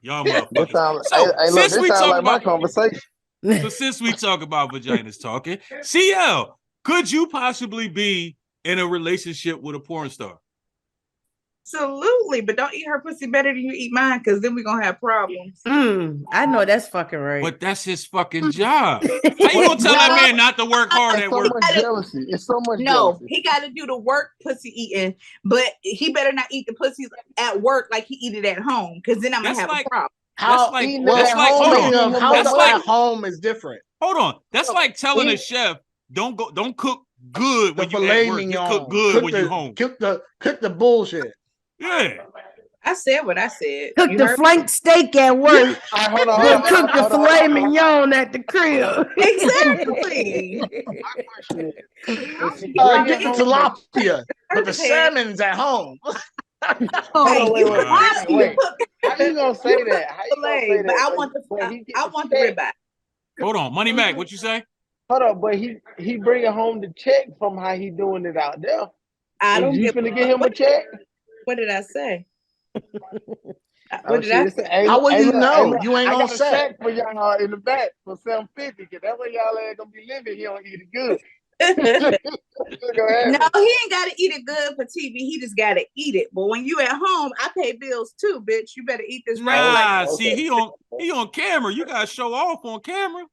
Y'all This motherfuckers. sound, So, hey, look, since this we sound talk like my about conversation. So since we talk about vaginas talking, CL, could you possibly be in a relationship with a porn star? Absolutely, but don't eat her pussy better than you eat mine, because then we're gonna have problems. I know that's fucking right. But that's his fucking job. How you gonna tell that man not to work hard It's at so work? much jealousy. It's so much No, jealousy. he got to do the work pussy eating, but he better not eat the pussy at work like he eat it at home, because then I'm gonna That's have like- a problem. How like- well, that's like- hold speaking on. of how That's the like- at home is different. Hold on. That's like telling a chef, don't cook good The when you filet at work. You mignon. cook good when you home. Cook the bullshit. Yeah. I said what I said. Cook You the heard flank steak at work, Hold on, then cook the hold on, filet hold on. mignon at the crib. Exactly. My question is he Get bringing the home tilapia, but the salmon's at home. Hold Hey, on, you wait. want me to cook How you gonna say that? How you gonna filet, say but that? I want But he get I the want the check. ribeye. Hold on. Money Mac, what you say? Hold on, but he bringing home the check from how he doing it out there. I Is don't you give finna get him a what, check? what did I say? Oh, What did I shit, say? How will you know? look, You ain't I gonna got a say. check for y'all in the back for $750, because that's where y'all ain't gonna be living. He don't eat it good. No, he ain't gotta eat it good for TV. He just gotta eat it. But when you at home, I pay bills too, bitch. You better eat this right. Nah, Okay. see, he on camera. You gotta show off on camera.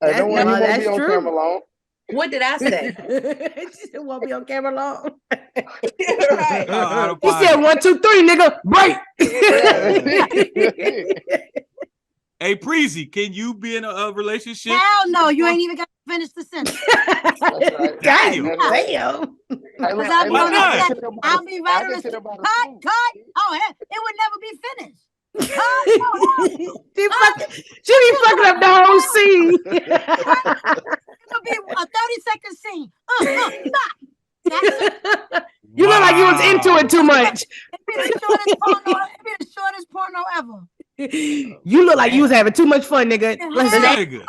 Don't worry, he won't that's be on true. camera long. What did I say? It won't be on camera long. Right. Out of He said pocket. 1, 2, 3, nigga. Break. Hey, Preezy, can you be in a relationship? Hell no, you ain't even got to finish the sentence. That's right. Damn. That's right. Damn. Hey, look, Because I'll hey, be look, on not? that set. I'll be right on the set set. about Cut. Oh, it would never be finished. Cut. She be fucking up the whole scene. It would be a 30-second scene. Stop. That's it. You look like you was into it too much. It'd be the shortest porno. It'd be the shortest porno ever. You look like you was having too much fun, nigga. Hell Let's stop. Nigga.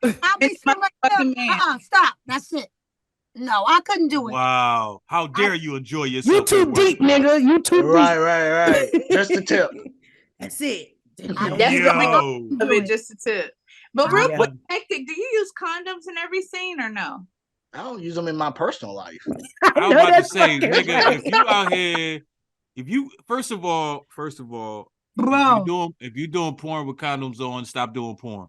no. I'll be sitting right there. Fucking man. Stop. That's it. No, I couldn't do it. Wow. How dare you enjoy You yourself too at work, deep, bro. nigga. You too Right. Just the tip. deep. That's it. I Definitely Yo. of it just a tip. But I real Yeah. quick, Hectic, do you use condoms in every scene or no? I don't use them in my personal life. I was know about to that's say, fucking nigga, right. if you out here, if you first of all, bro. if you doing porn with condoms on, stop doing porn.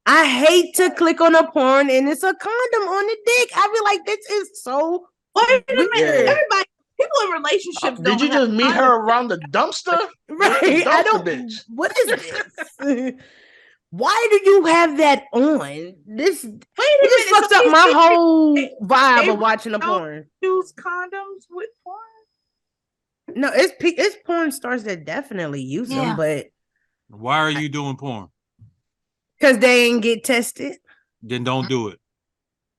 I hate to click on a porn and it's a condom on the dick. I feel like this is so Wait a minute, Yeah. everybody, people in relationships Did don't you have just meet condoms. her around the dumpster? Where's the right. I dumpster don't. bitch? What is this? Why do you have that on? This Wait a just minute, fucks so up these my people whole vibe they of watching a don't porn. use condoms with porn? No, it's porn stars that definitely use them, Yeah. but Why are you doing porn? because they ain't get tested. Then don't do it.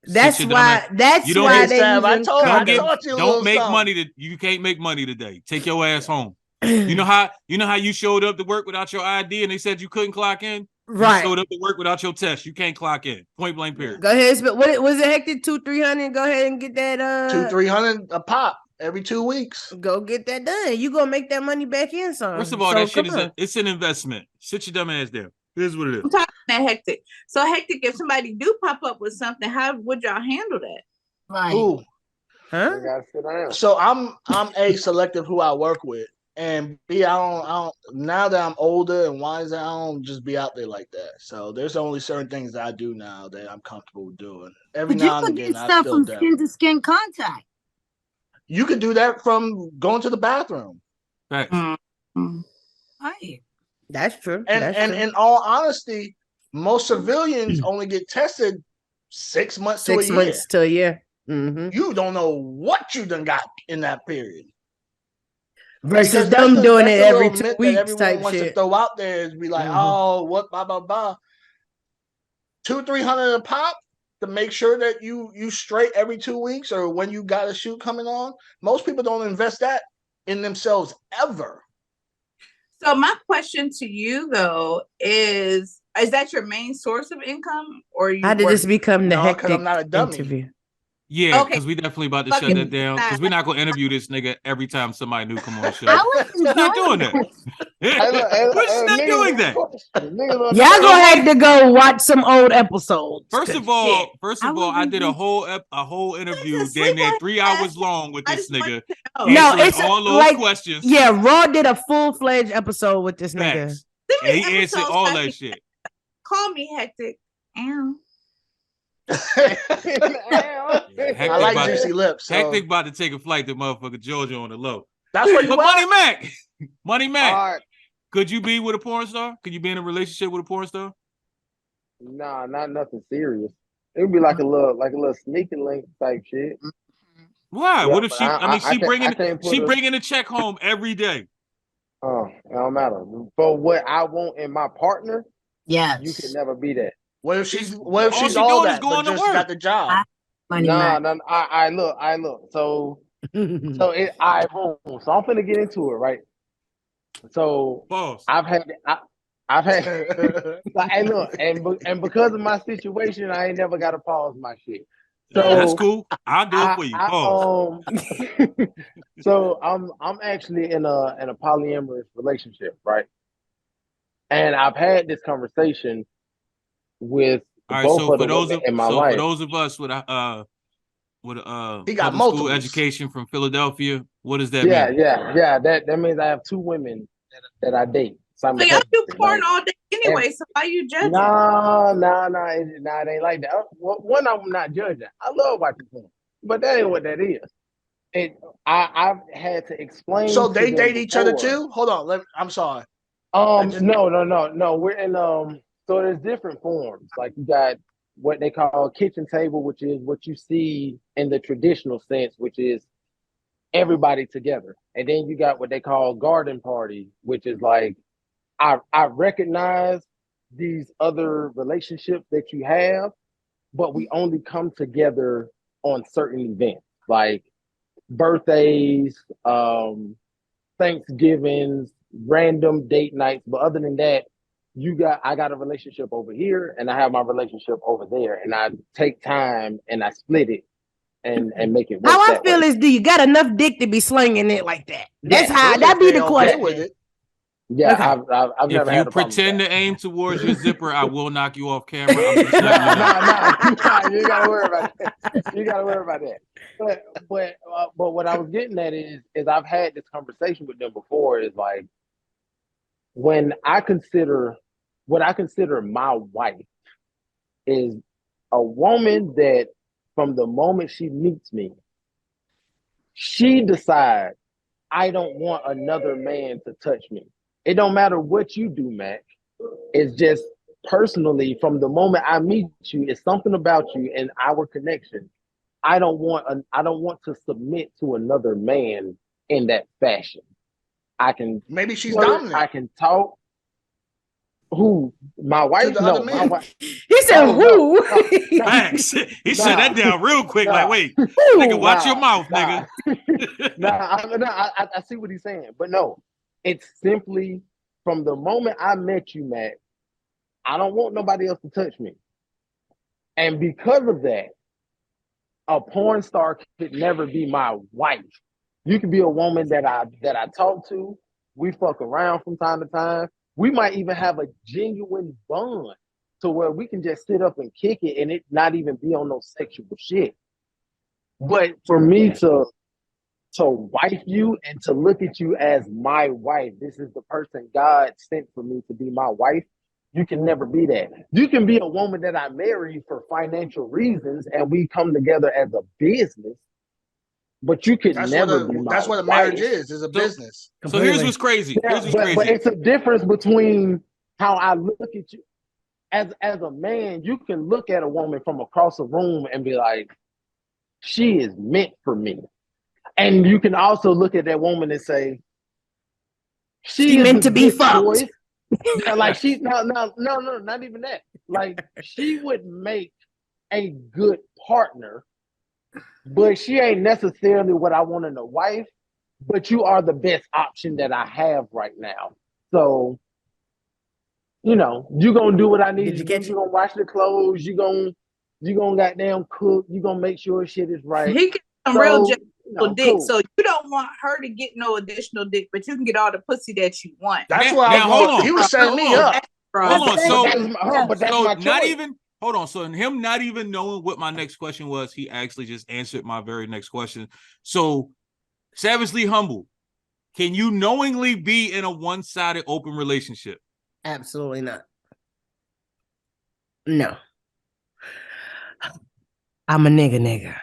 That's Sit your dumb ass- why. That's You don't why get- they Sav, I using told condoms. you a Don't little make something. money. You can't make money today. Take your ass home. You know how you showed up to work without your ID and they said you couldn't clock in? You Right. showed up to work without your test. You can't clock in. Point blank period. Go ahead, but what was it hectic 200-300? Go ahead and get that 200-300 a pop every 2 weeks. go get that done. You gonna make that money back in some. First of all, So, that shit come on. it's an investment. Sit your dumb ass down. Here's what it is. I'm talking that Hectic. So Hectic, if somebody do pop up with something, how would y'all handle that? Right. Ooh. Huh? You gotta sit down. So I'm A, selective who I work with. And B, I don't now that I'm older and wiser, I don't just be out there like that. So there's only certain things that I do now that I'm comfortable doing. Every But you now and could again, get I stuff still from dabble. skin to skin contact. You could do that from going to the bathroom. Facts. Right. That's true. And That's and true. in all honesty, most civilians only get tested 6 months to a 6 year. months to a year. Mm-hmm. You don't know what you done got in that period. Versus Because them doing that's it the every little 2 myth that weeks everyone type wants to shit. throw out there is be like, Mhm. oh, what, blah, blah, blah. 200-300 a pop to make sure that you straight every 2 weeks or when you got a shoot coming on. Most people don't invest that in themselves ever. So my question to you though is that your main source of income or you How did work? this become the No, because hectic I'm not a dummy. interview? Yeah, Okay. because we definitely about to Fuck shut it. that down. Because we're not gonna interview this nigga every time somebody new come on the show. I was We're not doing enjoying that. it. We're just not doing that. Y'all gonna have to go watch some old episodes. First of 'cause all, shit. I did a whole interview, Listen, damn near sleep 3 on hours long with I this just want nigga, to know. No, answering it's all those like questions. yeah, Raw did a full-fledged episode with this nigga. Facts. Send And me he answered episodes all so I that can- shit. Call me Hectic. Ow. Hectic I like about juicy to, lips. So Hectic about to take a flight to motherfucking Georgia on the low. that's where you But at? Money Mac, Money Mac, All right. could you be with a porn star? Could you be in a relationship with a porn star? Nah, not nothing serious. It would be like a little sneaky link type shit. Why? Yeah, What if but she? I mean, I can't put she a- bringing a check home every day. It don't matter. For what I want in my partner, Yes. you can never be that. What if she's all she doing is that, but going to just work. got the job? Money Nah, Mac. I look. So boom. So I'm finna get into it, right? So Pause. I've had like, hey, look, and because of my situation, I ain't never got to pause my shit. So That's cool. I'll do it for you. Pause. So I'm actually in a polyamorous relationship, right? And I've had this conversation with All right. both So of for the those women of in my life. us with a He got public school multiples. education from Philadelphia, what does that Yeah, mean? yeah. That means I have two women that I date. So y'all do simultaneously. porn Like, all day anyway, so why you judging? No, it ain't like that. One, I'm not judging. I love watching porn, but that ain't what that is. I've had to explain. So to they them date each other before. too? Hold on. I'm sorry. No. We're in So there's different forms. Like you got what they call kitchen table, which is what you see in the traditional sense, which is everybody together, and then you got what they call garden party, which is like I recognize these other relationships that you have, but we only come together on certain events like birthdays, Thanksgivings, random date nights. But other than that, I got a relationship over here and I have my relationship over there, and I take time and I split it and make it work. How I that feel way. is, do you got enough dick to be slinging it like that? That's Yeah. how If that be they the okay with question. it. Yeah, Okay. I've If never you had a problem with pretend that. to aim towards your zipper, I will knock you off camera. I'm just letting you know. Nah, you gotta worry about that. You gotta worry about that. But what I was getting at is I've had this conversation with them before. Is like when I consider what I consider my wife is a woman that from the moment she meets me, she decides I don't want another man to touch me. It don't matter what you do, Mac. It's just personally from the moment I meet you, it's something about you and our connection. I don't want to submit to another man in that fashion. I can Maybe she's flirt, dominant I can talk. Who? My to wife? the other No, my men. wife. He said, Oh no, "Who?" no, Facts. He said that nah, down real quick. Like, nah, wait, nigga, Who? watch your nah, mouth, nah, nigga. I see what he's saying, but no, it's simply from the moment I met you, Matt. I don't want nobody else to touch me, and because of that, a porn star could never be my wife. You could be a woman that I talk to. We fuck around from time to time. We might even have a genuine bond to where we can just sit up and kick it and it not even be on no sexual shit. But for me to wife you and to look at you as my wife, this is the person God sent for me to be my wife. You can never be that. You can be a woman that I marry for financial reasons and we come together as a business, but you could never be my That's what a marriage wife. is a business. So here's what's crazy. Yeah, Here's what's but crazy. it's a difference between how I look at you as a man. You can look at a woman from across a room and be like, she is meant for me. And you can also look at that woman and say, She she is meant the to be good fucked. choice. Yeah, like she no, not even that. Like she would make a good partner, but she ain't necessarily what I want in a wife. But you are the best option that I have right now. So, you know, you gonna do what I need Did you you to do. catch You it? gonna wash the clothes. You gonna goddamn cook. You gonna make sure shit is right. He get some real So, dick. cool. So you don't want her to get no additional dick, but you can get all the pussy that you want. That's Now, what I was hold going. on. He was setting me Hold on. up. Hold on. So, but that's so my not choice. even hold on. So him not even knowing what my next question was, he actually just answered my very next question. So savagely humble. Can you knowingly be in a one-sided open relationship? Absolutely not. No. I'm a nigga,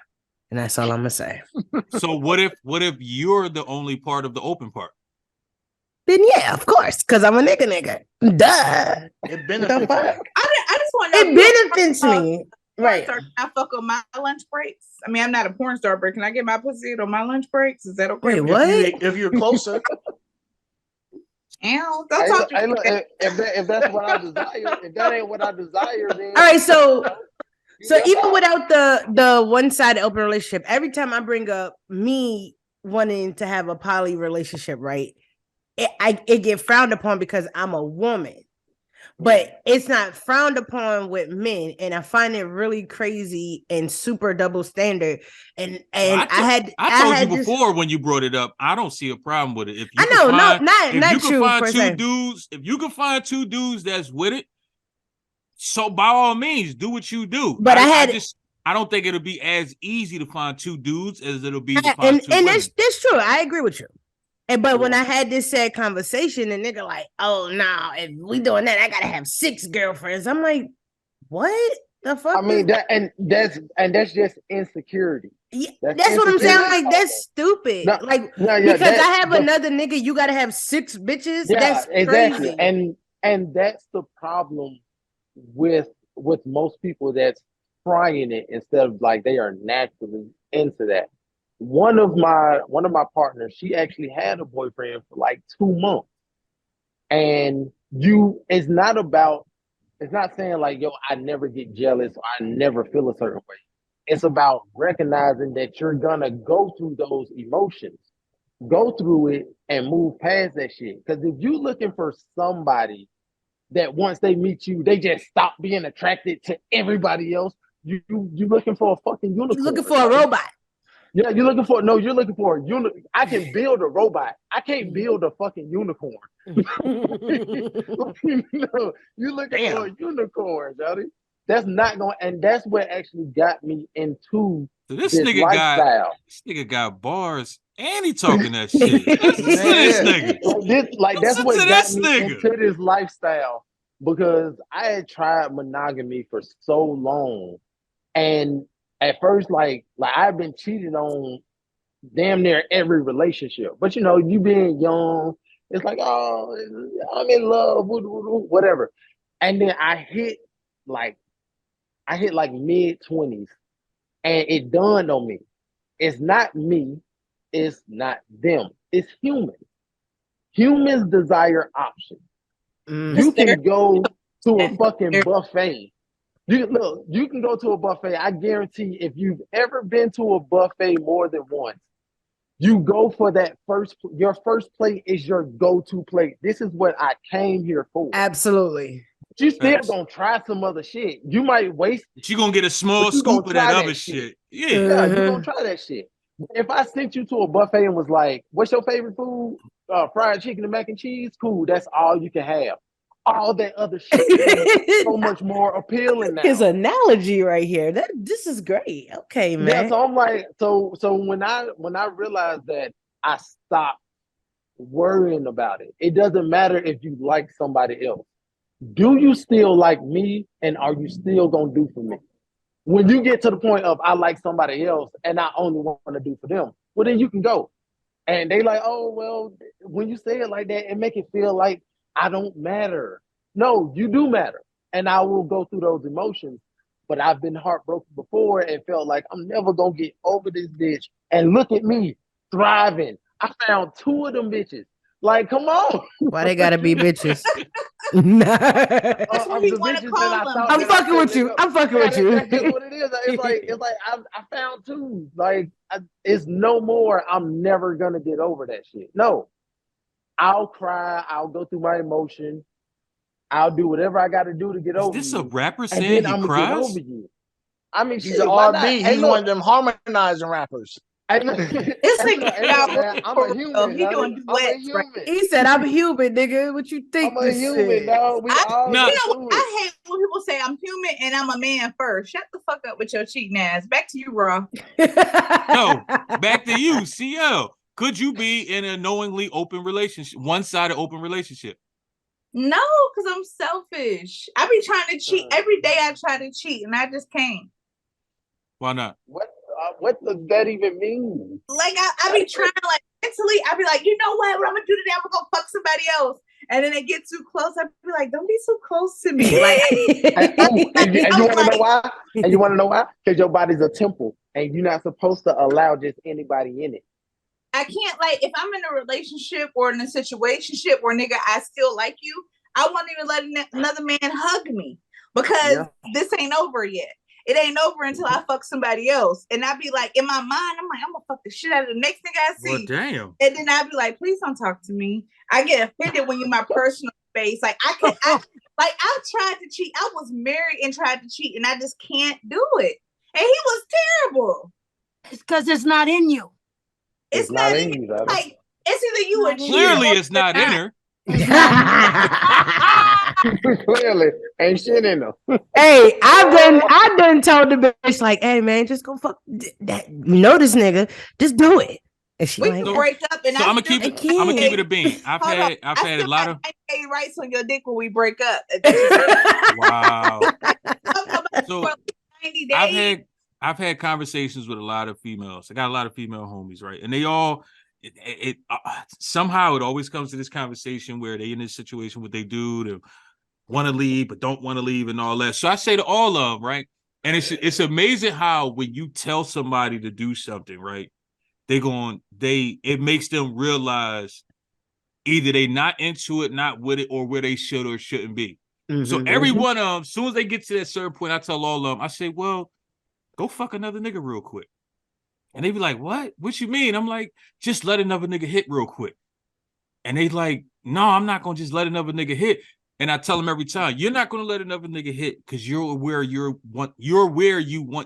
and that's all I'm gonna say. So what if you're the only part of the open part? Then yeah, of course, because I'm a nigga. Duh. It benefits you. I just want to know. It benefits me. Right. Can I fuck on my lunch breaks? I mean, I'm not a porn star, but can I get my pussy on my lunch breaks? Is that okay? Wait, what? If you're closer. Don't talk to me. If that's what I desire, if that ain't what I desire, then all right. So even without the one-sided open relationship, every time I bring up me wanting to have a poly relationship, right, it get frowned upon because I'm a woman. But it's not frowned upon with men, and I find it really crazy and super double standard. And I told you before when you brought it up, I don't see a problem with it. If you I know, not true find per two se. dudes, if you can find two dudes that's with it, so by all means, do what you do. But I don't think it'll be as easy to find two dudes as it'll be to find two and women. that's true. I agree with you. But when I had this sad conversation, and nigga like, oh no, if we doing that, I gotta have 6 girlfriends. I'm like, what the fuck? I mean that's just insecurity. Yeah, that's what I'm saying. Like that's stupid. Because I have another nigga, you gotta have 6 bitches. Yeah, that's exactly. crazy. And that's the problem with most people that's trying it instead of like they are naturally into that. One of my partners, she actually had a boyfriend for like 2 months. And it's not saying like, yo, I never get jealous or I never feel a certain way. It's about recognizing that you're gonna go through those emotions, go through it and move past that shit. Because if you're looking for somebody that once they meet you, they just stop being attracted to everybody else, You looking for a fucking unicorn. You looking for a robot. Yeah, you're looking for a unicorn. I can build a robot. I can't build a fucking unicorn. No, you looking for a unicorn, Jody. That's not going, and that's what actually got me into So this lifestyle. nigga got bars and he talking that shit. Listen to this nigga. That's what got me into this lifestyle, because I had tried monogamy for so long, and at first, like I've been cheated on damn near every relationship. But you being young, it's like, oh, I'm in love, whatever. And then I hit like mid-20s, and it dawned on me, it's not me, it's not them, it's humans. Humans desire options. You can go to a fucking buffet. You can go to a buffet. I guarantee, if you've ever been to a buffet more than once, you go for that your first plate is your go-to plate. This is what I came here for. Absolutely. But you still gonna try some other shit. You might waste it. You gonna get a small scoop of that other shit. Yeah. Yeah, you gonna try that shit. If I sent you to a buffet and was like, what's your favorite food? Fried chicken and mac and cheese? Cool, that's all you can have. All that other shit is so much more appealing now. His analogy right here. This is great. Okay, man. Yeah, so I'm like, so when I realized that, I stopped worrying about it. It doesn't matter if you like somebody else. Do you still like me, and are you still gonna do for me? When you get to the point of I like somebody else and I only want to do for them, well, then you can go. And they like, oh, well, when you say it like that, it make it feel like I don't matter. No, you do matter. And I will go through those emotions. But I've been heartbroken before and felt like I'm never going to get over this bitch. And look at me thriving. I found 2 of them bitches. Like, come on. Why they gotta be bitches? That's what we want to call them. I'm fucking with you. I'm fucking with you. That's what it is. It's like I found 2. Like, it's no more. I'm never gonna get over that shit. No, I'll cry. I'll go through my emotion. I'll do whatever I got to do to get over. Is this a you, rapper saying he cries? Get over you. I mean, he's an R&B. He's one of them harmonizing rappers. I'm a human. He said, "I'm human, nigga. What you think?" I'm a human, dog. I hate when people say I'm human and I'm a man first. Shut the fuck up with your cheating ass. Back to you, Raw. No, back to you, CL. Could you be in a knowingly open relationship, one-sided open relationship? No, because I'm selfish. I be trying to cheat every day. I try to cheat, and I just can't. Why not? What does that even mean? Like I be trying, like mentally, I be like, you know what I'm gonna do today? I'm gonna go fuck somebody else, and then they get too close. I be like, don't be so close to me. Like, and you want to know why? And you want to know why? Because your body's a temple, and you're not supposed to allow just anybody in it. I can't, like, if I'm in a relationship or in a situationship where, nigga, I still like you, I won't even let another man hug me because this ain't over yet. It ain't over until I fuck somebody else. And I be like, in my mind, I'm like, I'm gonna fuck the shit out of the next nigga I see. Well, damn. And then I be like, please don't talk to me. I get offended when you're my personal space. Like, I've tried to cheat. I was married and tried to cheat, and I just can't do it. And he was terrible. It's because it's not in you. It's not in you. Like, it's either you or clearly it's not in her. Clearly ain't shit in her. Hey, I've done told the bitch like, hey man, just go fuck that. You know this nigga, just do it. And she we can break up, and so I'm gonna keep it a bean. I've had a lot of rights on your dick when we break up. Wow. So 90 days. I've had conversations with a lot of females. I got a lot of female homies, right? And they all, somehow it always comes to this conversation where they in this situation what they do to want to leave but don't want to leave and all that. So I say to all of them, right? And it's amazing how when you tell somebody to do something, right? It makes them realize either they not into it, not with it, or where they should or shouldn't be. Mm-hmm, so every one of them, as soon as they get to that certain point, I tell all of them, I say, well, go fuck another nigga real quick. And they be like, what? What you mean? I'm like, just let another nigga hit real quick. And they like, no, I'm not going to just let another nigga hit. And I tell them every time, you're not going to let another nigga hit because you're where you want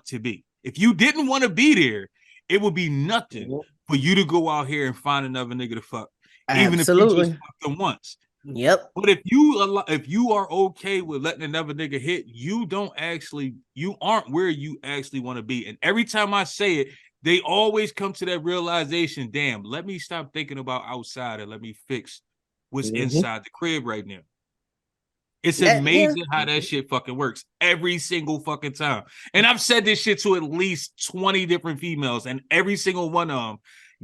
to be. If you didn't want to be there, it would be nothing for you to go out here and find another nigga to fuck, even if you just fucked them once. Yep. But if you are okay with letting another nigga hit, you aren't where you actually want to be. And every time I say it, they always come to that realization, damn, let me stop thinking about outside and let me fix what's inside the crib right now. It's amazing how that shit fucking works every single fucking time. And I've said this shit to at least 20 different females, and every single one of them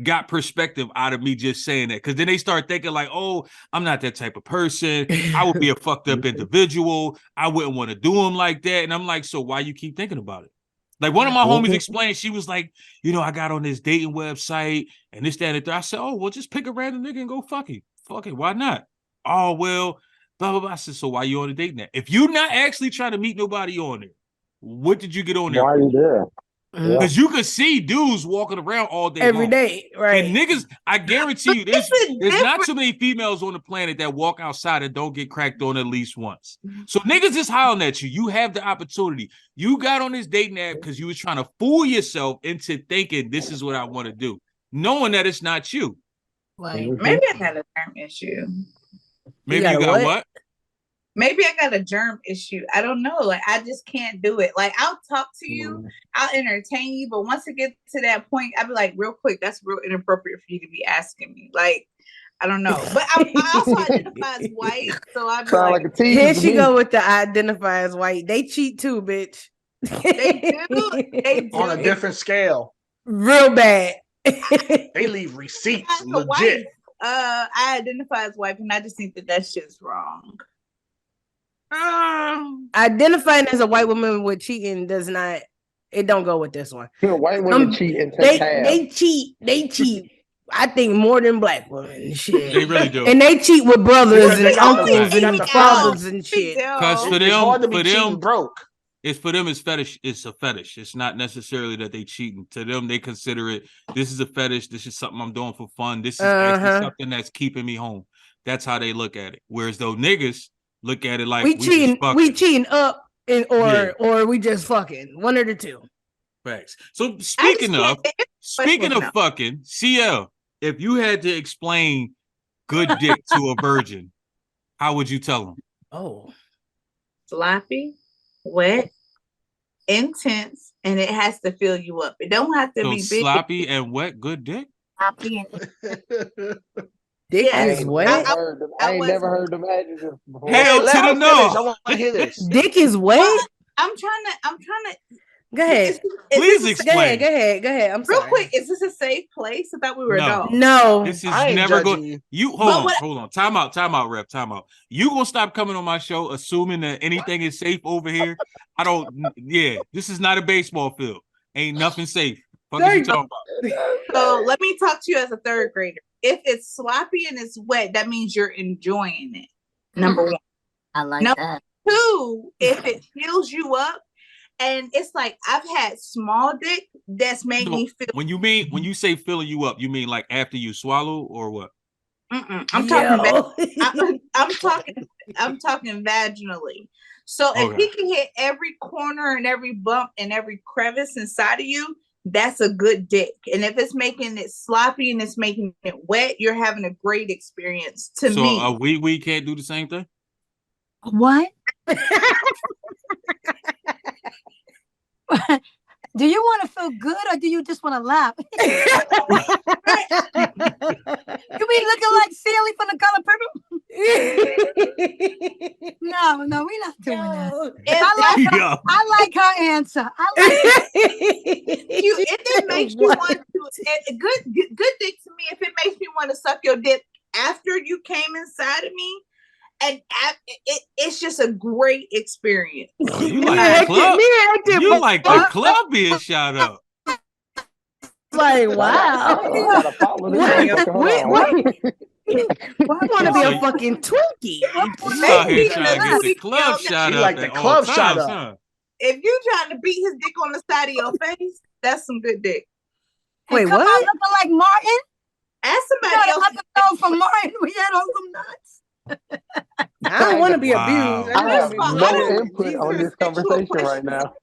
got perspective out of me just saying that. Because then they start thinking like, oh, I'm not that type of person. I would be a fucked up individual. I wouldn't want to do them like that. And I'm like, so why you keep thinking about it? Like one of my homies explained, she was like, I got on this dating website and this, that, and the third. I said, oh, well, just pick a random nigga and go fuck it. Fuck it. Why not? Oh, well, blah, blah, blah. I said, so why you on a dating app? If you're not actually trying to meet nobody on there, what did you get on there? Why are you there? Because you could see dudes walking around all day every long. day, right? And niggas, I guarantee you, there's not too many females on the planet that walk outside and don't get cracked on at least once. So niggas is hollering at you. You have the opportunity. You got on this dating app because you was trying to fool yourself into thinking this is what I want to do, knowing that it's not you. Like, maybe I got a germ issue. Maybe you got what? Maybe I got a germ issue. I don't know. Like, I just can't do it. Like, I'll talk to you, I'll entertain you, but once it gets to that point, I'll be like, real quick, that's real inappropriate for you to be asking me. Like, I don't know. But I also identify as white, so I'd be like a tease. Here she go with the identify as white. They cheat too, bitch. They do. On a different scale. Real bad. They leave receipts. Legit. I identify as white, and I just think that shit's wrong. Identifying as a white woman with cheating don't go with this one. White women cheat and they cheat. I think more than black women. Shit. They really do. And they cheat with brothers and uncles and fathers and shit. Because for them, broke. It's for them, it's fetish. It's a fetish. It's not necessarily that they cheating. To them, they consider it, this is a fetish. This is something I'm doing for fun. This is actually something that's keeping me home. That's how they look at it. Whereas though niggas look at it like we cheating up or we just fucking. One of the two. Facts. So speaking of fucking, CL, if you had to explain good dick to a virgin, how would you tell them? Oh, sloppy, wet, intense, and it has to fill you up. It don't have to be big. Sloppy and wet, good dick. Sloppy and dick is wet. I ain't never heard them adjectives before. Hell to the no. I want to hear this. Dick is wet. I'm trying to. Go ahead. Please explain. Go ahead. I'm real sorry. quick. Is this a safe place? I thought we were adults. No. This is never going. You hold on. Time out, rep. Time out. You gonna stop coming on my show assuming that anything is safe over here? I don't. Yeah, this is not a baseball field. Ain't nothing safe. What are you talking about? So let me talk to you as a third grader. If it's sloppy and it's wet, that means you're enjoying it. Number one. I like that. Two, if it fills you up. And it's like I've had small dick that's made me feel. When you say filling you up, you mean like after you swallow or what? I'm talking. I'm talking vaginally. So if he can hit every corner and every bump and every crevice inside of you, that's a good dick. And if it's making it sloppy and it's making it wet, you're having a great experience. To me, so we can't do the same thing. What? Do you want to feel good or do you just want to laugh? You be looking like Sally from The Color Purple? No, we're not doing that. I like her answer. If it makes you want to, good dick to me. If it makes me want to suck your dick after you came inside of me. And it's just a great experience. You like the club? You like the club being shot up? Like, wow. I want to be a fucking Twinkie. You out here trying to get the club shot up. Like the club shot up. Huh? If you trying to beat his dick on the side of your face, that's some good dick. Wait, what? Looking like Martin? Ask somebody else. Episode from Martin, we had on some nuts. I don't want to be abused. Wow. I just I want to have be First of all, no bullied. input on Jesus. this conversation right now.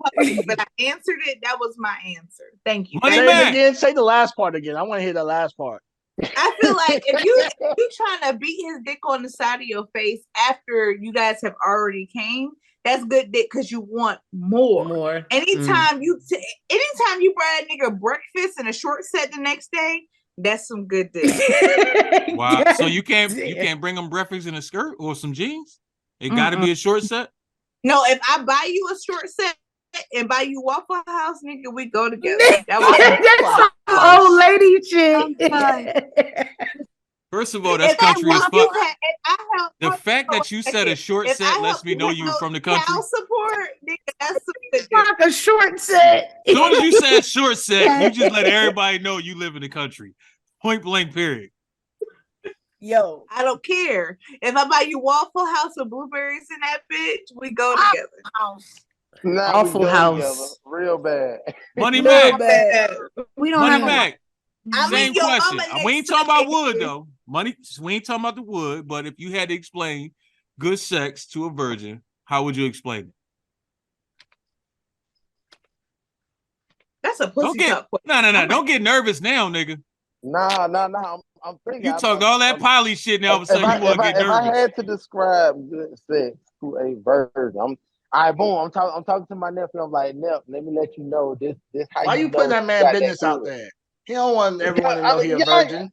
but I answered it. That was my answer. Thank you. Money Say Mac. it again. Say the last part again. I want to hear the last part. I feel like if you trying to beat his dick on the side of your face after you guys have already came, that's good dick because you want more. More. Anytime you buy a nigga breakfast and a short set the next day, that's some good dick. Wow. God So you can't damn. bring them breakfast in a skirt or some jeans? It got to be a short set. No, if I buy you a short set and buy you Waffle House, nigga, we go together. That was That's some old lady shit. First of all, that's if I country as want fuck. you had, if I held, The fact that you said a short if set I lets me help know you you have from the country. child support, nigga, that's some good dick. Like a short set. As soon as you said short set, you just let everybody know you live in the country. Point blank, period. Yo, I don't care. If I buy you Waffle House with blueberries in that bitch, we go together. Now Awful we go House. together. Real bad. Money Real Mac. bad. We don't Money have Mac. I Same mean, your question. mama We ain't next talking about Sunday. wood though. Money. We ain't talking about the wood. But if you had to explain good sex to a virgin, how would you explain it? That's a Don't pussy get talk. no. Don't get nervous now, nigga. Nah. I'm thinking. You talked all that poly shit. Now all of a If sudden you want to get if I nervous. had to describe good sex to a virgin, I'm talking to my nephew. I'm like, Nep, let me let you know this how Why you know putting that you man got business out good. there? He don't want everyone to know he a Yeah, virgin.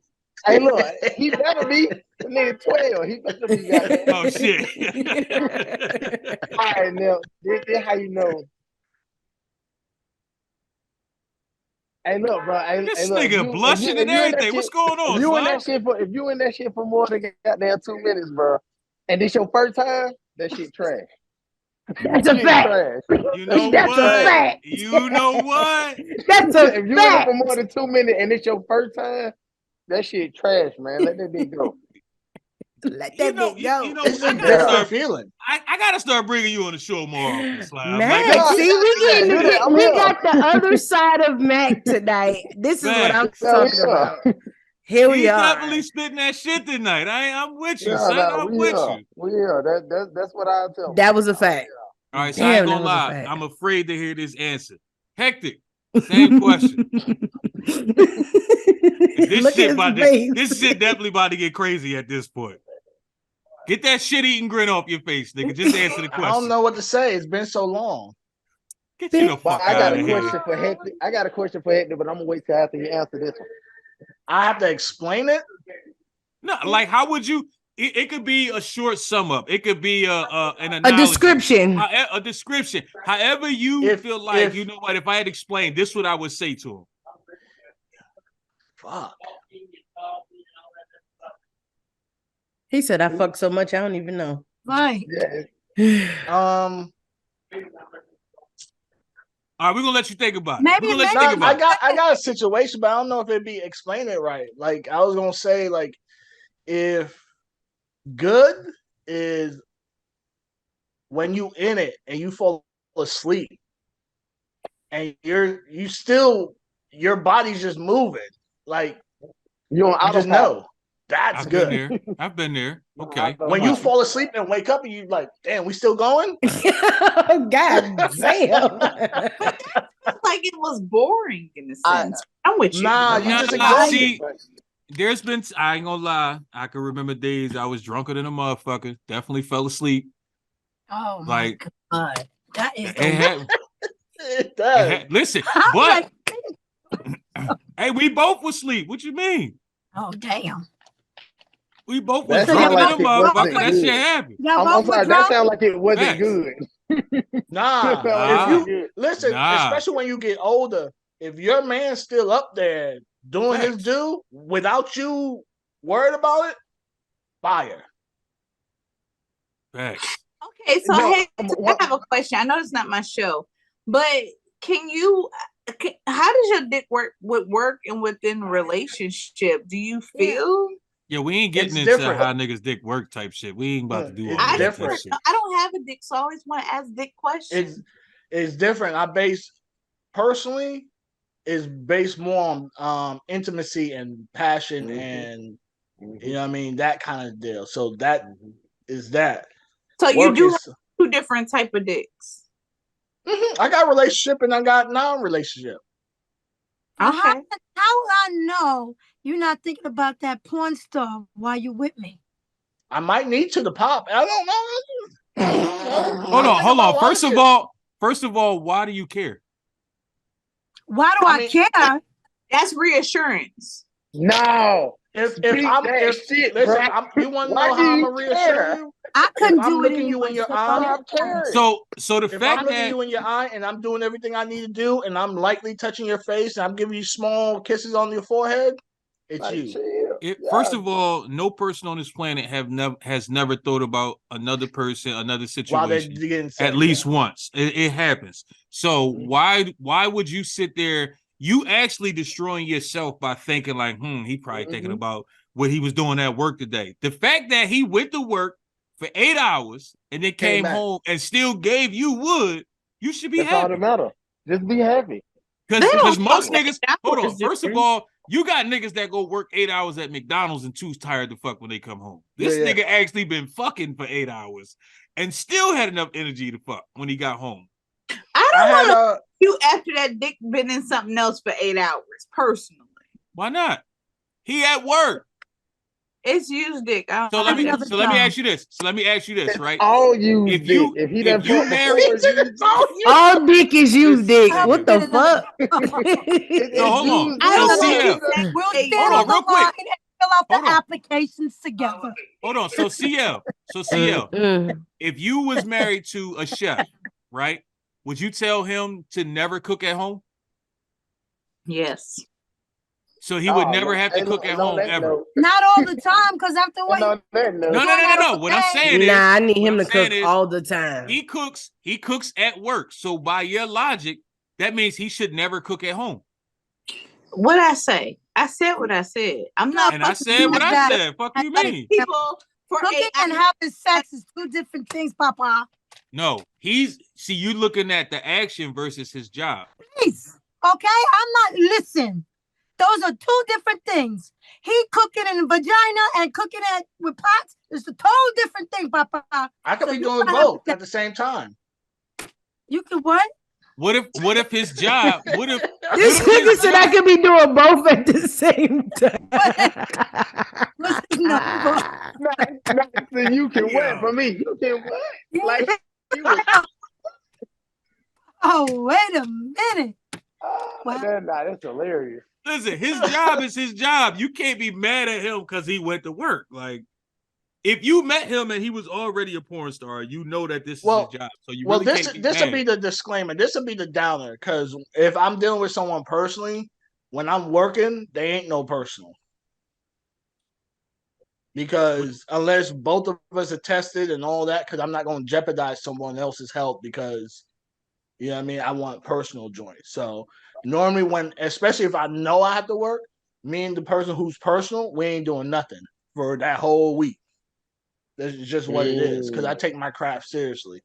Hey, look, he better be. The nigga 12. He better be goddamn. Oh shit. All right, Nep, this how you know. Hey, look, bro. This Look, nigga blushing and everything. What's going on, if you in Slime? that shit for more than goddamn 2 minutes, bro, and this your first time, that shit trash. That's a fact. Trash. You know That's what? a fact. You know what? That's a If you in it fact. for more than 2 minutes and it's your first time, that shit trash, man. Let that bitch go. Let that bitch go. You know, It's I a gotta different start. feeling. I gotta start bringing you on the show more often, Slime. Mac, Like, see, do that. I'm we here. got the other side of Mac tonight. This is what I'm Yeah, we talking here. about. Here we he's are. definitely spitting that shit tonight. I'm with you, Yeah, son. nah, I'm we with here. you. We here. That's what I tell That them. was a fact. All right, so I ain't Damn, that gonna was a lie. fact. I'm afraid to hear this answer. Hectic. Same question. Look at his face. This shit definitely about to get crazy at this point. Get that shit-eating grin off your face, nigga. Just answer the I don't question. know what to say. It's been so long. Get you the But fuck I got out a of question here. for Hector. But I'm gonna wait till after you answer this one. I have to explain it. No, like how would you? It could be a short sum up. It could be an analogy, A description. a description. However you feel like, you know what? If I had explained, this is what I would say to him. Fuck. He said, "I fucked so much, I don't even know." Right. Yeah. All right, we're gonna let you think about it. Maybe We're gonna let you think about it. I got a situation, but I don't know if it'd be explain it right. Like I was gonna say, like if good is when you in it and you fall asleep and your body's just moving, like you just know that's I've good. been there. I've been there. Okay. When you fall asleep and wake up and you like, damn, we still going? God damn. Like it was boring in a sense. I'm with you. Nah, you just Nah, exhausted. see, there's been, I ain't gonna lie, I can remember days I was drunker than a motherfucker. Definitely fell asleep. Oh my Like, God. That is It does. Listen, but hey, we both was asleep. What you mean? Oh damn. We both was That sound drunker like than a it wasn't motherfucker. That good. shit happened. I'm sorry. That sound like it wasn't Facts. good. Nah, if you listen, Nah. especially when you get older, if your man's still up there doing his Facts. due without you worried about it, fire. Facts. Okay, so No, hey, I have a question. I know it's not my show, but how does your dick work with work and within relationship? Do you feel? Yeah, we ain't getting It's into different. how niggas dick work type shit. We ain't about to do all It's that different. type shit. I don't have a dick, so I always want to ask dick questions. It's different. I base personally is based more on intimacy and passion and you know what I mean, that kind of deal. So that is that. So you do have two different type of dicks. I got relationship and I got non-relationship. Okay. How will I know you're not thinking about that porn star while you're with me? I might need to pop. I don't know. Hold on. First of all, why do you care? Why do I care? That's reassurance. No. You want to know how I'm gonna reassure you? I couldn't I'm do looking it you in your eye. So the if fact I'm looking that you in your eye and I'm doing everything I need to do, and I'm lightly touching your face and I'm giving you small kisses on your forehead, it's you. First of all, no person on this planet has never thought about another person, another situation at least once. It happens. So why would you sit there? You actually destroying yourself by thinking like, he probably thinking about what he was doing at work today. The fact that he went to work for 8 hours and then came home and still gave you wood, you should be happy. That's all that matter. Just be happy. Because most niggas, hold on. First of all, you got niggas that go work 8 hours at McDonald's and too's tired to fuck when they come home. This nigga actually been fucking for 8 hours and still had enough energy to fuck when he got home. I don't want to you after that dick been in something else for 8 hours, personally. Why not? He at work. It's used dick. So let me ask you this. Right? All used if you dick. If he if you marry, all dick is used dick. What the fuck? So hold on. So CL, hold on, real quick. Fill out the applications together. Hold on. So CL, if you was married to a chef, right? Would you tell him to never cook at home? Yes. So he would never have to cook at home ever. Not all the time, because after what? No. What I'm saying is, I need him to cook all the time. He cooks at work. So by your logic, that means he should never cook at home. What I say? I said what I said. I'm not. And I said what I said. Fuck you mean? People for cooking and having sex is two different things, Papa. No, you looking at the action versus his job. Please, okay? I'm not listen. Those are two different things. He cooking in the vagina and cooking it with pots is a total different thing, Papa. I could be doing both at the same time. You could what? What if his job? What if this nigga said I could be doing both at the same time? So you can wet for me. You can wet. Like oh, wait a minute. Wow. That's hilarious. Listen, his job is his job. You can't be mad at him because he went to work. Like, if you met him and he was already a porn star, you know that this is his job. So you really can't be this will be the disclaimer. This will be the downer. Because if I'm dealing with someone personally, when I'm working, they ain't no personal. Because unless both of us are tested and all that, because I'm not going to jeopardize someone else's health because, you know what I mean? I want personal joints. So normally especially if I know I have to work, me and the person who's personal, we ain't doing nothing for that whole week. That's just what it is. Because I take my craft seriously.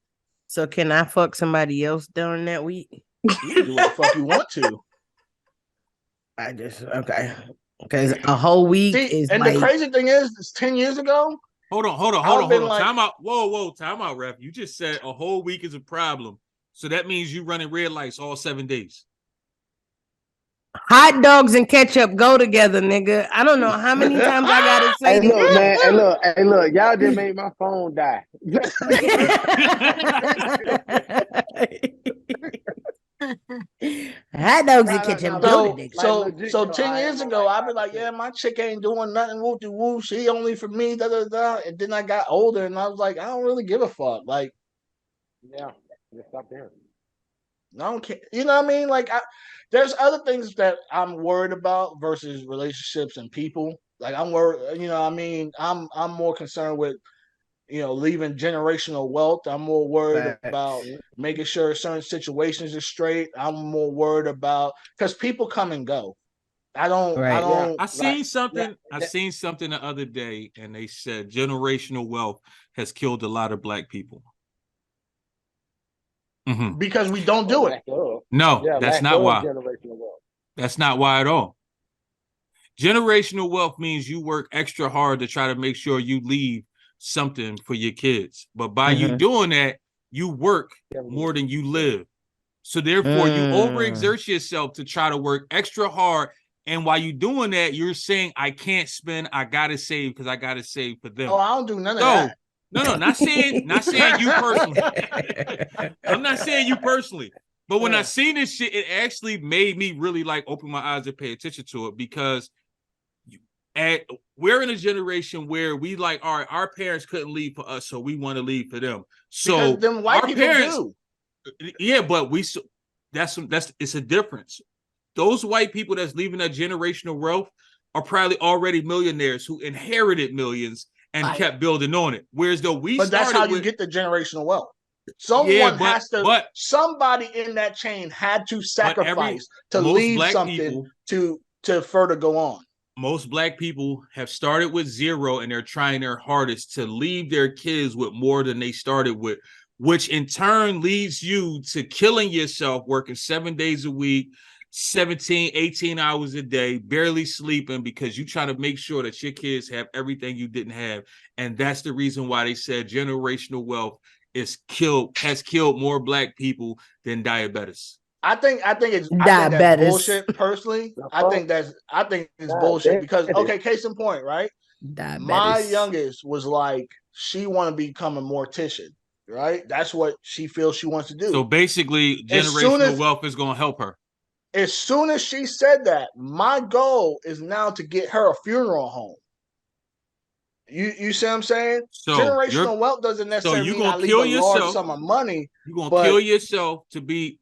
So can I fuck somebody else during that week? You can do what the fuck you want to. Okay. Because a whole week is and like... the crazy thing is, it's 10 years ago. Hold on. Like... Time out. Whoa, time out, ref. You just said a whole week is a problem. So that means you running red lights all 7 days. Hot dogs and ketchup go together, nigga. I don't know how many times I gotta say Hey, look, man. Hey, look. Y'all just made my phone die. Hot dogs and ketchup go together. So 10 years ago, I'd be like, yeah, my chick ain't doing nothing. Woo de woo. She only for me. Da da da. And then I got older, and I was like, I don't really give a fuck. Like, yeah, stop there. I don't care. You know what I mean? Like, there's other things that I'm worried about versus relationships and people. Like, I'm worried. You know what I mean? I'm more concerned with, leaving generational wealth. I'm more worried about making sure certain situations are straight. I'm more worried about because people come and go. I seen something the other day, and they said generational wealth has killed a lot of black people. Mm-hmm. Because we don't do it. No, that's not why. That's not why at all. Generational wealth means you work extra hard to try to make sure you leave something for your kids. But by you doing that, you work more than you live. So therefore, you overexert yourself to try to work extra hard. And while you're doing that, you're saying, I can't spend, I gotta save because I gotta save for them. Oh, I don't do none of that. No, not saying you personally. I'm not saying you personally. But when I seen this shit, it actually made me really like open my eyes and pay attention to it, because we're in a generation where we like, all right, our parents couldn't leave for us, so we want to leave for them. So because them white our people parents, do. Yeah, but that's it's a difference. Those white people that's leaving that generational wealth are probably already millionaires who inherited millions and kept building on it. Whereas though but that's how you get the generational wealth. Someone has to. Somebody in that chain had to sacrifice to leave something to further go on. Most black people have started with zero, and they're trying their hardest to leave their kids with more than they started with, which in turn leads you to killing yourself, working 7 days a week, 17, 18 hours a day, barely sleeping, because you're trying to make sure that your kids have everything you didn't have. And that's the reason why they said generational wealth has killed more black people than diabetes. I think it's that's bullshit. Personally, I think it's bullshit because case in point, right? My youngest was like, she want to become a mortician, right? That's what she feels she wants to do. So basically, generational wealth is going to help her. As soon as she said that, my goal is now to get her a funeral home. You see what I'm saying? So generational wealth doesn't necessarily mean I leave a large sum of money. You're gonna kill yourself to leave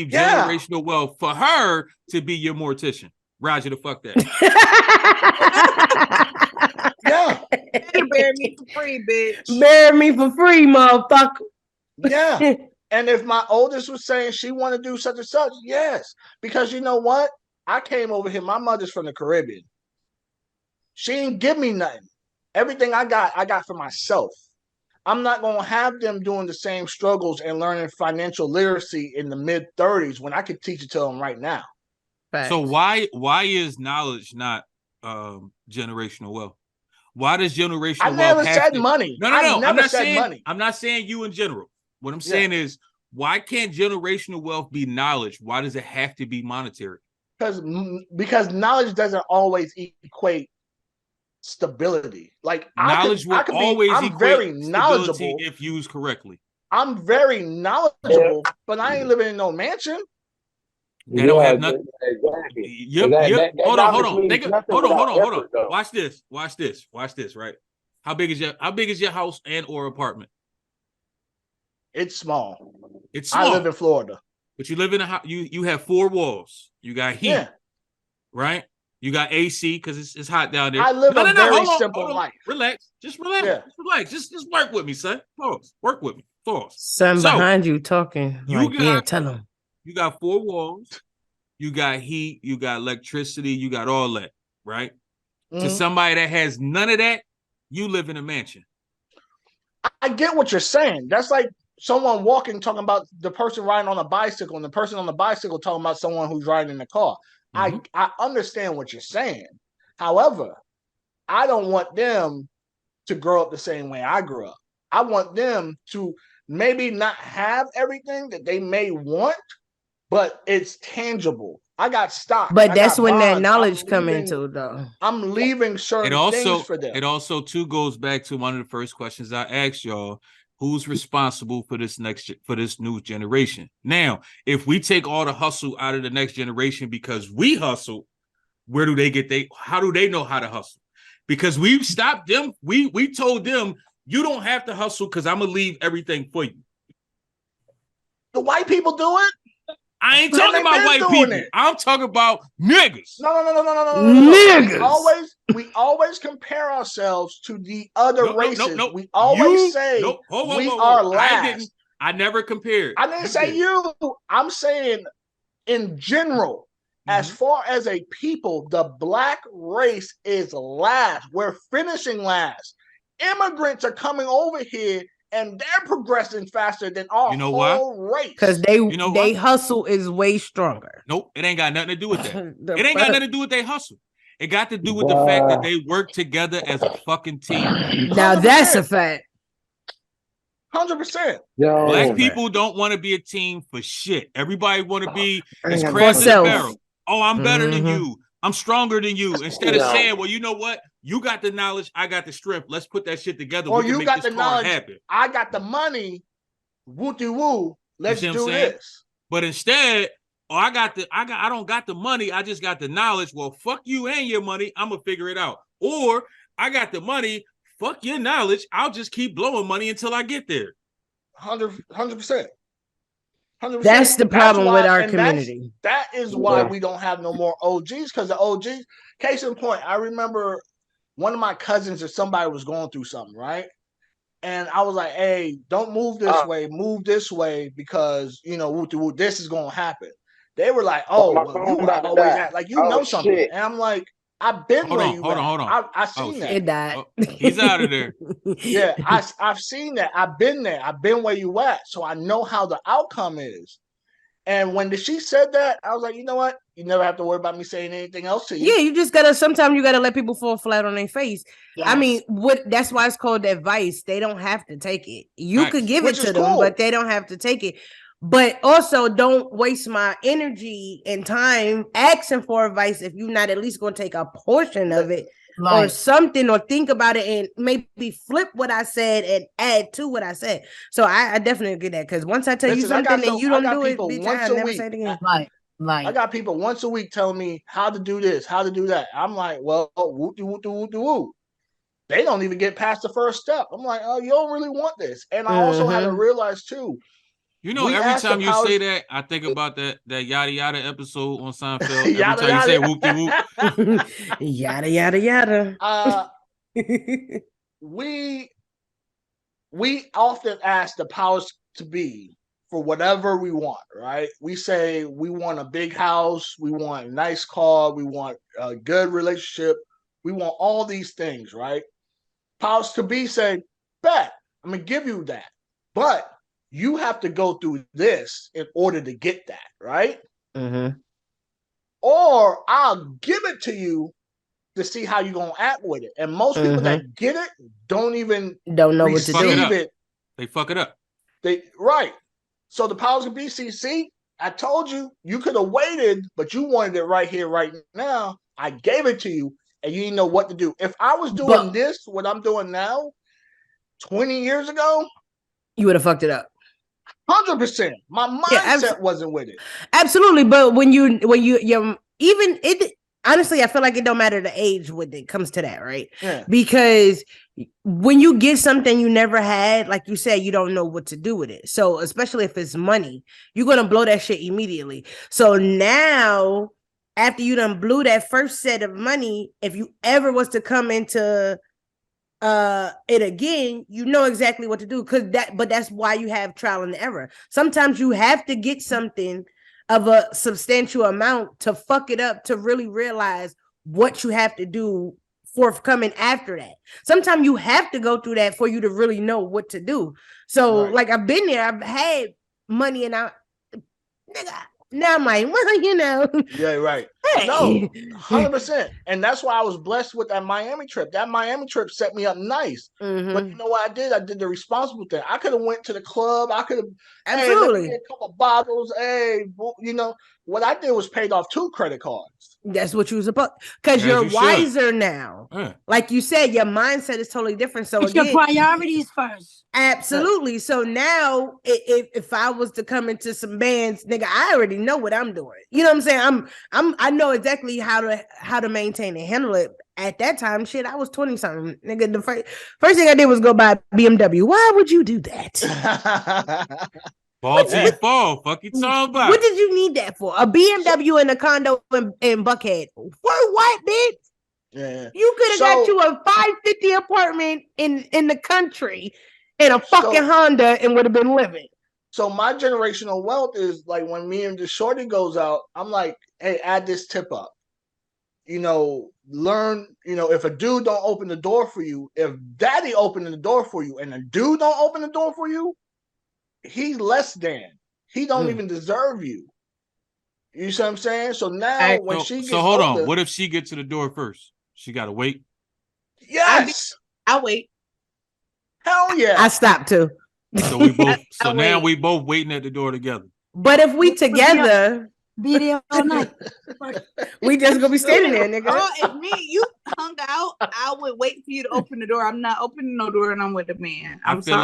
generational wealth for her to be your mortician. Roger the fuck that. Yeah. Bury me for free, bitch. Bury me for free, motherfucker. Yeah. And if my oldest was saying she want to do such and such, yes. Because you know what? I came over here. My mother's from the Caribbean. She didn't give me nothing. Everything I got for myself. I'm not going to have them doing the same struggles and learning financial literacy in the mid-30s when I could teach it to them right now. Facts. So why is knowledge not generational wealth? Why does generational wealth never said money. No. I'm not saying money. I'm not saying you in general. What I'm saying is, why can't generational wealth be knowledge? Why does it have to be monetary? Because knowledge doesn't always equate stability. Like knowledge I'm very knowledgeable if used correctly. I'm very knowledgeable, but I ain't living in no mansion. They don't have nothing. Exactly. Yep. Hold on. Watch this. Right? How big is your house and or apartment? It's small. It's small. I live in Florida. But you live in a house. You have 4 walls. You got heat, right? You got AC because it's hot down there. I live a very simple life. Relax. Just relax. Yeah. Just relax. Just work with me, son. Pause. Work with me. Pause. Son behind you talking. Tell him. You got 4 walls. You got heat. You got electricity. You got all that, right? Mm-hmm. To somebody that has none of that, you live in a mansion. I get what you're saying. That's like someone walking, talking about the person riding on a bicycle, and the person on the bicycle talking about someone who's riding in the car. Mm-hmm. I understand what you're saying. However, I don't want them to grow up the same way I grew up. I want them to maybe not have everything that they may want, but it's tangible. I got stock. But that's when that knowledge come into, though. I'm leaving certain things for them. It also, too, goes back to one of the first questions I asked y'all. Who's responsible for this new generation? Now, if we take all the hustle out of the next generation because we hustle, how do they know how to hustle? Because we've stopped them. We told them, you don't have to hustle because I'm gonna leave everything for you. The white people do it. I ain't talking about white people. I'm talking about niggas. No. Niggas. We always compare ourselves to the other races. No. We always say we are last. I never compared. I didn't say you. I'm saying in general, as far as a people, the black race is last. We're finishing last. Immigrants are coming over here and they're progressing faster than our whole race. Because they hustle is way stronger. Nope, it ain't got nothing to do with that. It ain't got nothing to do with their hustle. It got to do with the fact that they work together as a fucking team. Now that's a fact. 100%. Black people don't want to be a team for shit. Everybody want to be as For crabs in the self. barrel. Oh, I'm better than Mhm. you. I'm stronger than you. Instead of saying, well, you know what? You got the knowledge, I got the strength. Let's put that shit together. Or We can you make got this the car knowledge, happen. I got the money, woo-de-woo, let's see what do I'm saying? this. But instead, oh, I don't got the money, I just got the knowledge. Well, fuck you and your money. I'm gonna figure it out. Or I got the money, fuck your knowledge. I'll just keep blowing money until I get there. 100%. 100%. That's the problem with our and community. That is why we don't have no more OGs, because the OGs, case in point, I remember one of my cousins or somebody was going through something, right? And I was like, hey, don't move this way, move this way, because, you know, this is going to happen. They were like, oh, my well, phone you about to always die. act like you Oh, know something. shit. And I'm like, I've been Hold where on, you hold at. on, hold on. I seen that. It died. He's out of there. Yeah, I've seen that. I've been there. I've been where you at. So I know how the outcome is. And when she said that, I was like, you know what? You never have to worry about me saying anything else to you. Yeah, you just gotta. Sometimes you gotta let people fall flat on their face. Yes. I mean, that's why it's called advice. They don't have to take it. You Facts. could give Which it to is them, cool. but they don't have to take it. But also, don't waste my energy and time asking for advice if you're not at least going to take a portion of it or Right. something, or think about it and maybe flip what I said and add to what I said. So I definitely get that, because once I tell you Listen, I something got and you don't I got do it, people bitch, once I'll a never week. say it again. Right. I Right. got people once a week telling me how to do this, how to do that. I'm like, well, woo. They don't even get past the first step. I'm like, oh, you don't really want this. And I also had to realize too. You know, we every asked time the you powers- say that, I think about that yada yada episode on Seinfeld. Every Yada, time you yada. say whoop de whoop. Yada yada yada. we often ask the powers to be for whatever we want, right? We say we want a big house, we want a nice car, we want a good relationship, we want all these things, right? Powers to be say, bet, I'm gonna give you that. But you have to go through this in order to get that, right? Mm-hmm. Or I'll give it to you to see how you're gonna act with it. And most people that get it don't even Don't know what to do. receive it. They fuck it up. Right. So the powers of BCC, I told you, you could have waited, but you wanted it right here, right now. I gave it to you, and you didn't know what to do. If I was doing this, what I'm doing now, 20 years ago, you would have fucked it up. 100%. My mindset wasn't with it. Absolutely, but when you even it, honestly, I feel like it don't matter the age when it comes to that, right? Yeah. Because when you get something you never had, like you said, you don't know what to do with it. So especially if it's money, you're gonna blow that shit immediately. So now, after you done blew that first set of money, if you ever was to come into it again, you know exactly what to do, but that's why you have trial and error. Sometimes you have to get something of a substantial amount to fuck it up, to really realize what you have to do forthcoming after that. Sometimes you have to go through that for you to really know what to do. So like, I've been there, I've had money, and now I'm like, well, you know. Yeah, right. Hey. No, 100%. And that's why I was blessed with that Miami trip. That Miami trip set me up nice. But you know what I did? I did the responsible thing. I could have went to the club. I could have, hey, let me get a couple bottles. Hey, you know, what I did was paid off 2 credit cards. That's what you was supposed, because you're wiser now. Like you said, your mindset is totally different. So it's your priorities first. Absolutely. So now, if I was to come into some bands, nigga, I already know what I'm doing. You know what I'm saying? I know exactly how to maintain and handle it. At that time, shit, I was 20 something. Nigga, the first thing I did was go buy BMW. Why would you do that? Fuck you talking about? What did you need that for? A BMW and a condo in Buckhead. For what, bitch? Yeah. You could have got you a 550 apartment in the country in a fucking Honda and would have been living. So my generational wealth is like, when me and the shorty goes out, I'm like, hey, add this tip up. You know, learn, you know, if a dude don't open the door for you, if daddy opening the door for you and a dude don't open the door for you, he's less than. He don't even deserve you. You see what I'm saying? So now when she gets hold older, on. What if she gets to the door first? She gotta wait. Yes, I wait. Hell yeah. I stopped too. So we both. So I now wait. we both waiting at the door together. But if we together, Be there all night. we just gonna be standing there, nigga. Oh, if me and you hung out, I would wait for you to open the door. I'm not opening no door, and I'm with the man. I feel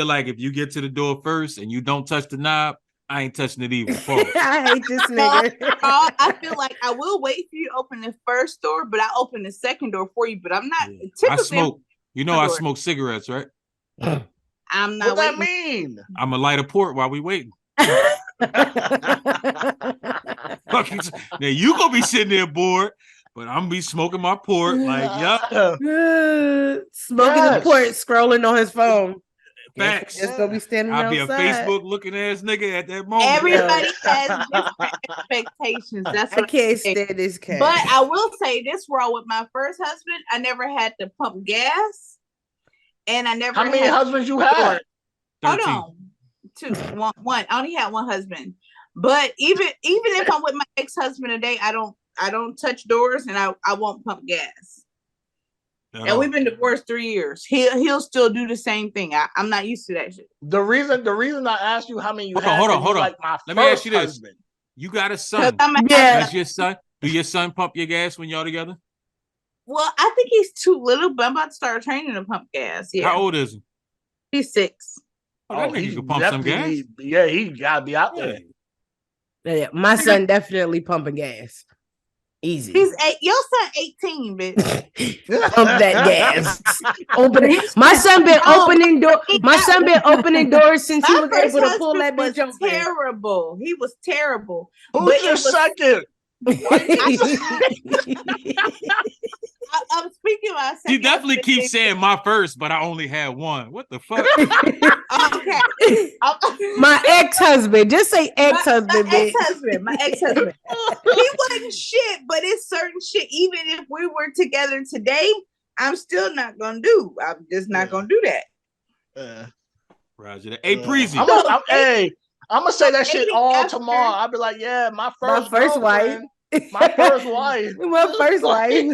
like if you get to the door first and you don't touch the knob, I ain't touching it either. Pause. I hate this nigga. I feel like I will wait for you to open the first door, but I open the second door for you. But I'm not. I smoke. You know I smoke cigarettes, right? I'm not. What that mean? I'm a light a port while we waiting. Now you gonna be sitting there bored, but I'm gonna be smoking my port like smoking the port, scrolling on his phone. Facts. Just gonna be standing I'll be a outside. Facebook looking ass nigga at that moment. Everybody has different expectations. That's what I can't stand this cat. But I will say this: wrong with my first husband, I never had to pump gas, and I never. How many husbands you had? Hold on, one. I only had one husband. But even if I'm with my ex-husband today, I don't touch doors, and I won't pump gas. And we've been divorced 3 years. He'll still do the same thing. I'm not used to that shit. The reason I asked you how many you had, hold on. like my Let me ask you this: husband. You got a son? Yeah. Do your son pump your gas when y'all together? Well, I think he's too little, but I'm about to start training him to pump gas. Yeah. How old is he? He's 6. Oh, that nigga can pump some gas. He gotta be out there. Yeah, my son definitely pumping gas. Easy. He's 8. Your son 18, bitch. Pump that gas. Opening. My son been opening door. My son been opening doors since he was able to pull that bitch open. Terrible. He was terrible. Who's your second? I'm speaking of my second. He definitely keeps saying my first, but I only had one. What the fuck? Okay. My ex-husband. Just say ex-husband. My ex-husband. He wasn't shit, but it's certain shit. Even if we were together today, I'm still not gonna do. I'm just not gonna do that. Roger that. Hey, Breezy. I'm gonna say that shit all tomorrow. I'll be like, yeah, my first wife. My first wife. My first wife.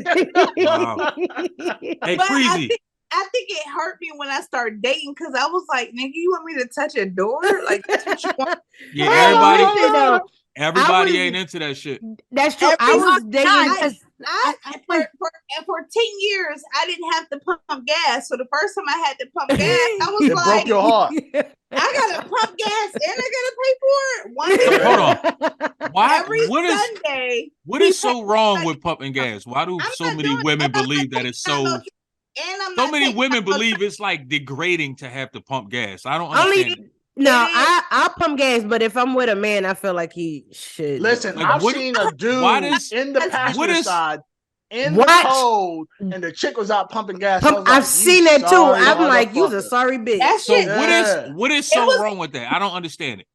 Wow. Hey, Breezy. I think it hurt me when I started dating because I was like, nigga, you want me to touch a door? Like, that's what you want? Yeah, everybody ain't into that shit. That's true. I was dating. For 10 years, I didn't have to pump gas. So the first time I had to pump gas, I was it like, broke your heart. I gotta pump gas and I gotta pay for it. One Hold on. Why? Every Sunday. What is so wrong with pumping gas? Why do so many women believe that it's so? So many women believe it's like degrading to have to pump gas. I don't understand. I pump gas, but if I'm with a man, I feel like he should. Listen, I've seen a dude in the passenger side in the cold, and the chick was out pumping gas. I've seen that too. I'm like, you's a sorry bitch. What is so wrong with that? I don't understand it.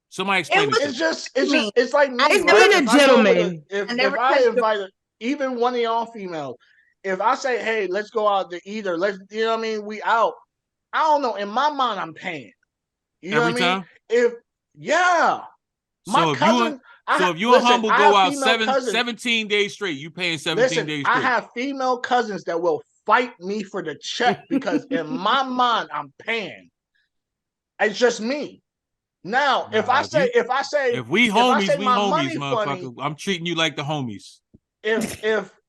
Somebody explain it. It's like me. It's being a gentleman. If I invite even one of y'all females, if I say, hey, let's go out to eat, or you know what I mean, we out. I don't know. In my mind, I'm paying. You know what I mean? If you and Humble go out 17 days straight, you paying 17 days straight. I have female cousins that will fight me for the check because in my mind, I'm paying. It's just me. Now, if I say we homies, motherfucker. I'm treating you like the homies.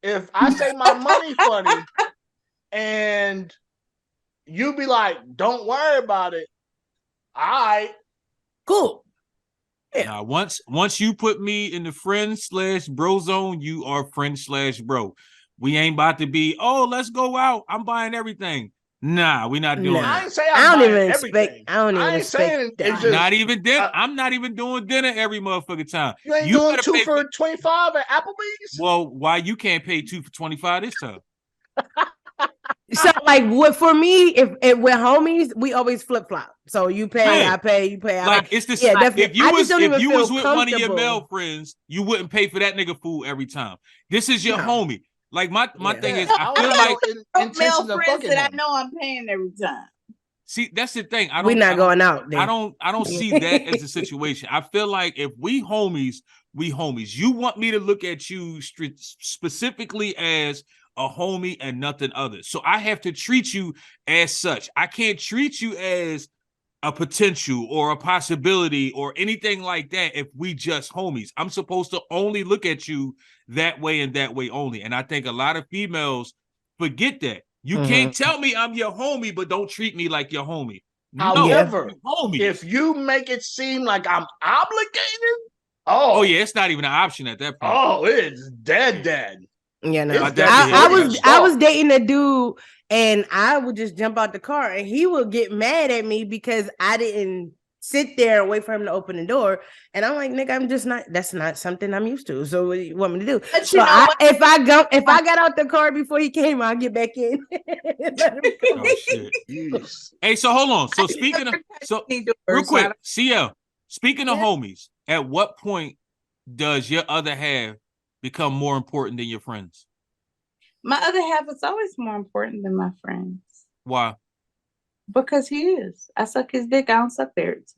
If I say my money funny and you be like, don't worry about it. All right. Cool. Yeah. Now, once you put me in the friend/bro zone, you are friend/bro. We ain't about to be, let's go out. I'm buying everything. Nah, we're not doing that. I don't even expect that. Not even dinner. I'm not even doing dinner every motherfucking time. You ain't doing 2 for $25 at Applebee's? Well, why you can't pay 2 for $25 this time? So, like, for me, if we're homies, we always flip flop. So you pay, I pay, you pay. It's the same. If you was with one of your male friends, you wouldn't pay for that nigga food every time. This is your homie. Like my thing is, I feel like male friends that I know I'm paying every time. See, that's the thing. We're not going out. Then. I don't see that as a situation. I feel like if we homies, we homies. You want me to look at you specifically as a homie and nothing other. So I have to treat you as such. I can't treat you as a potential or a possibility or anything like that if we just homies. I'm supposed to only look at you that way and that way only. And I think a lot of females forget that. You can't tell me I'm your homie, but don't treat me like your homie. However, no, if you make it seem like I'm obligated, oh yeah, it's not even an option at that point. Oh, it's dead. Yeah, no. It's I was dating a dude, and I would just jump out the car, and he would get mad at me because I didn't sit there and wait for him to open the door. And I'm like, nigga, I'm just not. That's not something I'm used to. So what do you want me to do? But so if I got out the car before he came, I'll get back in. Oh shit. Hey, so hold on. So speaking of real quick, CL. Speaking of homies, at what point does your other half become more important than your friends? My other half is always more important than my friends. Why? Because he is. I suck his dick. I don't suck theirs.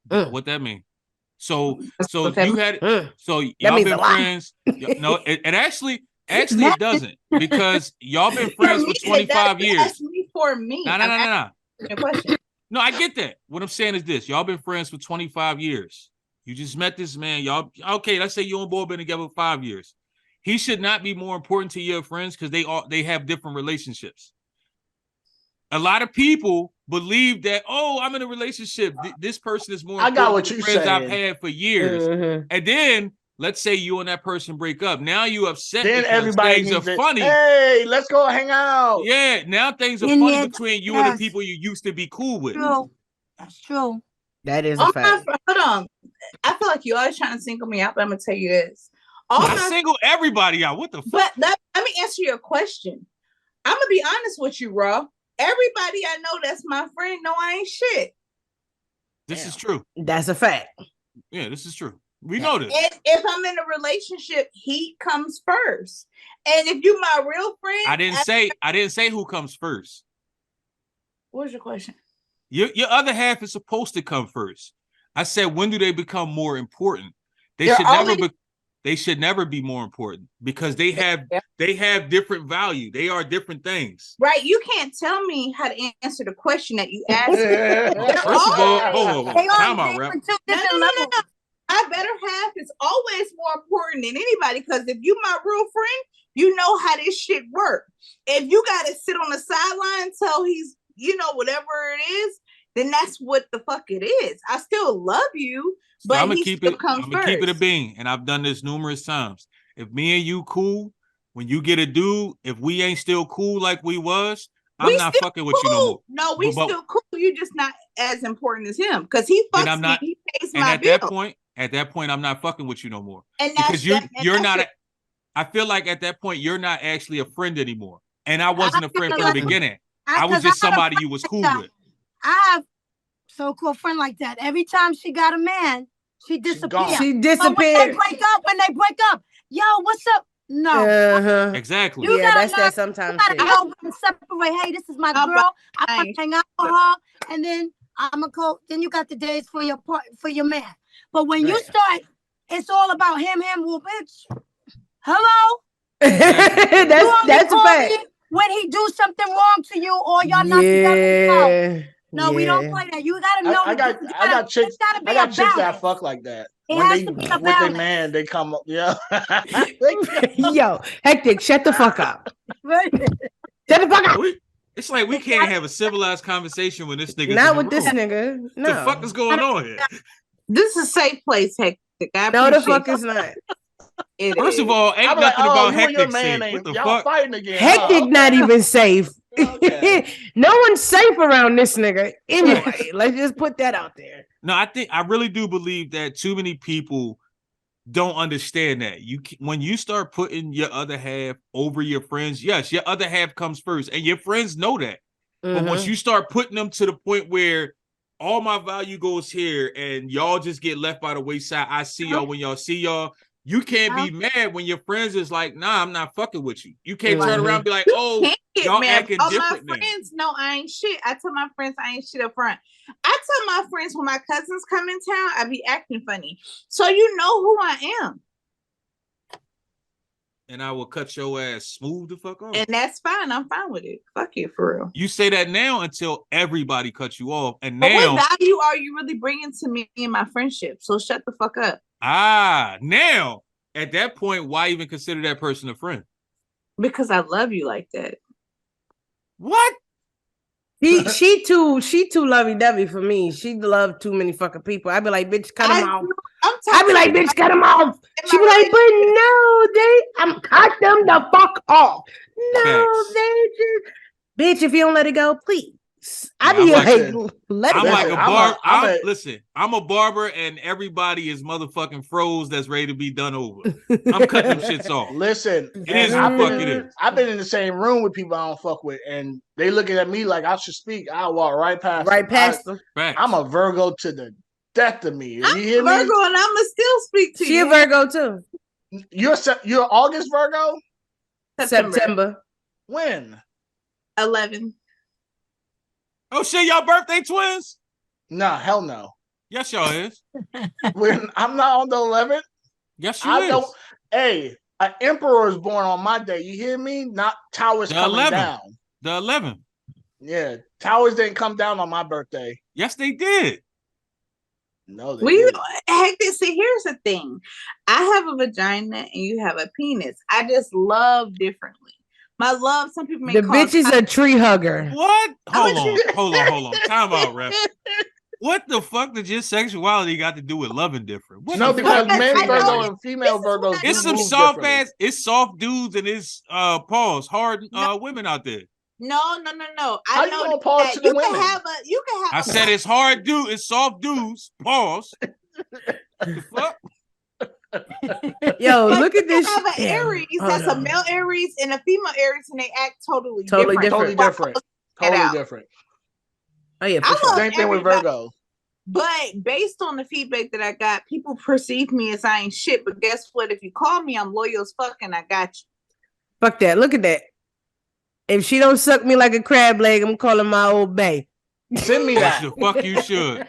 What that mean? So you had so That y'all means been a lot. friends. No, it actually it doesn't, because y'all been friends for 25 years. That's me for me. No. No, I get that. What I'm saying is this: y'all been friends for 25 years. You just met this man. Y'all okay? Let's say you and boy been together for 5 years. He should not be more important to your friends because they have different relationships. A lot of people believe that, oh, I'm in a relationship. This person is more important I got what than you're friends I've saying. had for years. And then let's say you and that person break up. Now you upset Then because everybody things are needs it. funny. Hey, let's go hang out. Yeah, now things are funny between you and the people you used to be cool with. True. That's true. That is a fact. Hold on. I feel like you're always trying to single me out, but I'm gonna tell you this. I single everybody out. What the fuck? But let me answer your question. I'm gonna be honest with you, Raw. Everybody I know that's my friend know I ain't shit. This is true. That's a fact. Yeah, this is true. We know this. And if I'm in a relationship, he comes first. And if you my real friend, I didn't say who comes first. What's your question? Your other half is supposed to come first. I said, when do they become more important? They should never be more important because they have different value. They are different things. Right. You can't tell me how to answer the question that you asked. First of all, hold on. Time out, rap. No. My better half is always more important than anybody because if you my real friend, you know how this shit works. If you got to sit on the sideline till he's, whatever it is, then that's what the fuck it is. I still love you, but I'm gonna he keep still it. comes I'm gonna first. keep it a bean, and I've done this numerous times. If me and you cool, when you get a dude, if we ain't still cool like we was, I'm not fucking with you no more. No, we still cool. You just not as important as him because he Then fucks I'm not. me. He pays And my at bill. that point, I'm not fucking with you no more. And because you're not. I feel like at that point you're not actually a friend anymore, and I wasn't a friend from the beginning. I was just somebody you was cool with. I have so-called friend like that. Every time she got a man, she disappeared. She disappeared. When they break up, yo, what's up? No. Exactly. You gotta that's that sometimes. You gotta know when to separate. Hey, this is my girl. I want to hang out with her, and then I'm gonna go. Then you got the days for your man. But when you start, it's all about him. Well, bitch. Hello. that's a fact. When he do something wrong to you, or y'all not together. No, we don't play that. You gotta know. I got chicks that fuck like that. When they with their man, they come up. Yeah. Yo, Hectic, shut the fuck up. Shut the fuck up. It's like we can't have a civilized conversation when this nigga. Not with this nigga. No. The fuck is going on here? This is a safe place, Hectic. No, the fuck is not. First of all, ain't nothing about Hectic safe. What the fuck? Fighting again. Hectic not even safe. No one's safe around this nigga. Anyway, let's just put that out there. No, I really do believe that too many people don't understand that. When you start putting your other half over your friends, yes, your other half comes first, and your friends know that. But once you start putting them to the point where all my value goes here, and y'all just get left by the wayside, I see y'all when y'all see y'all. You can't be mad when your friends is like, nah, I'm not fucking with you. You can't turn around and be like, oh, Can't get y'all mad. acting All different my now. friends know I ain't shit. I tell my friends I ain't shit up front. I tell my friends when my cousins come in town, I be acting funny. So you know who I am. And I will cut your ass smooth the fuck off. And that's fine. I'm fine with it. Fuck it, for real. You say that now until everybody cuts you off. And But now, what value are you really bringing to me and my friendship? So shut the fuck up. now, at that point, why even consider that person a friend? Because I love you like that. What? She too lovey-dovey for me. She love too many fucking people. I'd be like, bitch, cut them off. I'd be like, bitch, cut them off. She'd be like, but no, I'm cut them the fuck off. No, they just, bitch, if you don't let it go, please. I'd be like, let it go. Listen, I'm a barber and everybody is motherfucking froze that's ready to be done over. I'm cutting them shits off. Listen, it is what the fuck it is. I've been in the same room with people I don't fuck with, and they looking at me like I should speak. I'll walk right past them. I'm a Virgo to the death of me. I'm a Virgo and I'ma still speak to you. She a Virgo too. You're August Virgo? September. When? 11. Oh shit, y'all birthday twins? Nah, hell no. Yes, y'all is. When I'm not on the 11th. Yes, you is. Hey, an emperor is born on my day. You hear me? Not towers the coming 11th. down. The 11th. Yeah, towers didn't come down on my birthday. Yes, they did. No, they didn't. Hector, see, here's the thing. I have a vagina and you have a penis. I just love differently. My love, some people may the call bitch is a tree hugger. What? Hold on. Time out, ref. What the fuck did your sexuality got to do with loving different? No, because men Virgo and female Virgos. It's some soft ass. It's soft dudes and it's hard women out there. No. How you gonna pause to the women? You can have. I said it's hard dude. It's soft dudes. Pause. The fuck? Yo, look at this. You have an Aries that's a male Aries and a female Aries, and they act totally different. Totally different. Oh yeah, same thing with Virgo. But based on the feedback that I got, people perceive me as I ain't shit. But guess what? If you call me, I'm loyal as fuck, and I got you. Fuck that. Look at that. If she don't suck me like a crab leg, I'm calling my old bae. Send me that. The fuck you should.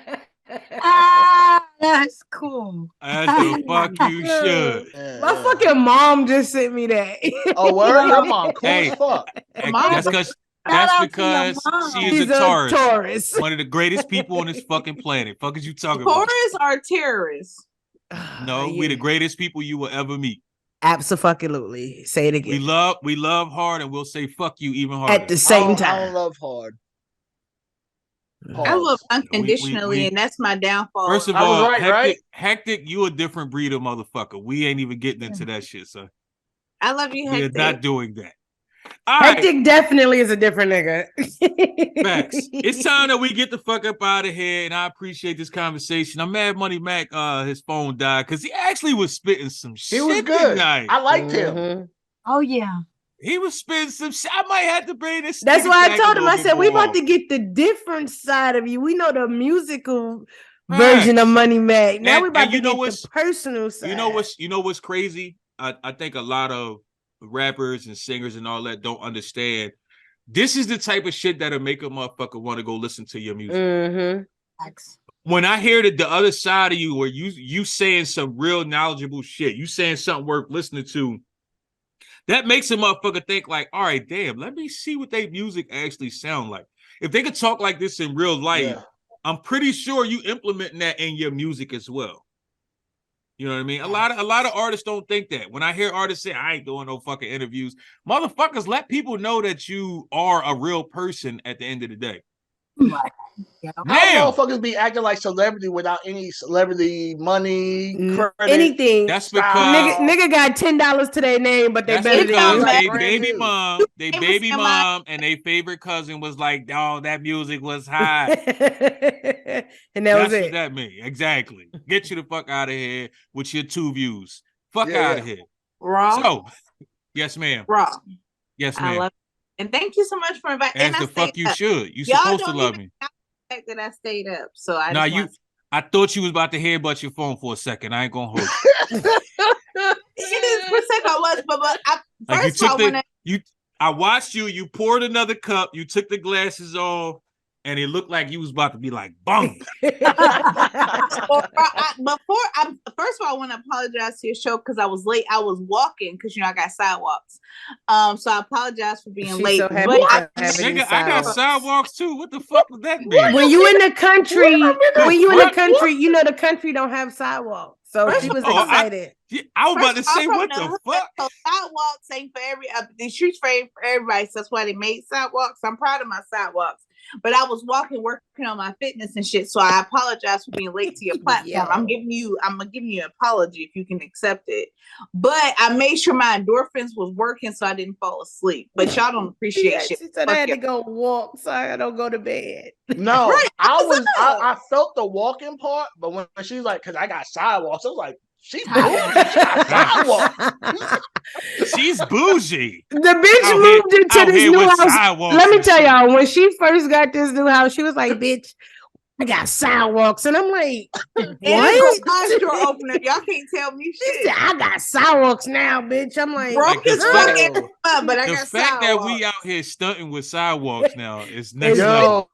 That's cool. As the fuck you should. My fucking mom just sent me that. Oh, word? Your mom cool as fuck. That's because she is a Taurus. One of the greatest people on this fucking planet. Fuck is you talking about? Taurus are terrorists. No, we the greatest people you will ever meet. Absolutely. Say it again. We love hard, and we'll say fuck you even harder. At the same time. I don't love hard. I love unconditionally, and that's my downfall. First of all, Hectic, you a different breed of motherfucker. We ain't even getting into that shit, son. I love you, Hectic. We're not doing that. Hectic definitely is a different nigga. Facts. It's time that we get the fuck up out of here, and I appreciate this conversation. I'm mad Money Mac, his phone died because he actually was spitting some shit. He was good. Tonight. I liked him. Oh yeah. He was spitting some shit. I might have to bring this. That's why I told him. I said, we about to get the different side of you. We know the musical version of Money Mac. Now we about to get the personal side. You know what's crazy? I think a lot of rappers and singers and all that don't understand. This is the type of shit that'll make a motherfucker want to go listen to your music. Mm-hmm. When I hear the other side of you, where you saying some real knowledgeable shit, you saying something worth listening to, that makes a motherfucker think like, all right, damn, let me see what their music actually sound like. If they could talk like this in real life, I'm pretty sure you implementing that in your music as well. You know what I mean? A lot of artists don't think that. When I hear artists say, I ain't doing no fucking interviews, motherfuckers, let people know that you are a real person at the end of the day. How motherfuckers be acting like celebrity without any celebrity money, credit, anything? That's because nigga got $10 to their name, but they better than they baby mom, and their favorite cousin was like, "Oh, that music was high," and that was it. What that mean exactly. Get you the fuck out of here with your 2 views. Fuck out of here. Raw. So, yes, ma'am. Raw. Yes, I ma'am. love it. And thank you so much for inviting. As the fuck you should. You supposed to love me. That I stayed up, so I. I thought you was about to headbutt your phone for a second. I ain't gonna hold you. It is Prosecco was, but Like you first of all, took I watched you. You poured another cup. You took the glasses off, and it looked like you was about to be like, "Bung." First of all, I want to apologize to your show because I was late. I was walking because I got sidewalks. So I apologize for being late. So happy but Nigga, I got sidewalks too. What the fuck would that mean? When you in the country, The the country don't have sidewalks. So she was excited. I was about to say, what the fuck? So sidewalks ain't for the streets for everybody. So that's why they made sidewalks. I'm proud of my sidewalks. But I was working on my fitness and shit. So I apologize for being late to your platform. I'm gonna give you an apology if you can accept it. But I made sure my endorphins was working so I didn't fall asleep. But y'all don't appreciate shit. She said I had to go walk so I don't go to bed. No, Right, I felt the walking part, but when she's like, because I got sidewalks, I was like, she got sidewalks. She's bougie. The bitch moved into this new house. Let me tell y'all, when she first got this new house, she was like, bitch, I got sidewalks. And I'm like, what? Door opener. Y'all can't tell me shit. Said, I got sidewalks now, bitch. I'm like, but I the got fact sidewalks. that we out here stunting with sidewalks now is next level.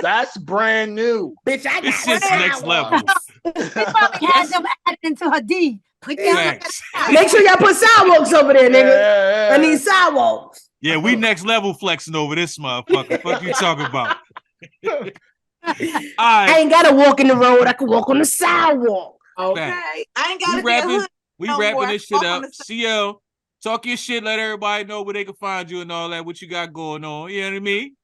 That's brand new. Bitch, I got It's just next level. She probably had them added into her deed. Make sure y'all put sidewalks over there, nigga. I need sidewalks. Yeah, we next level flexing over this motherfucker. Fuck you talking about? I ain't gotta walk in the road. I can walk on the sidewalk. Okay. I ain't gotta We wrapping this shit up. CL, talk your shit. Let everybody know where they can find you and all that. What you got going on? You know what I mean?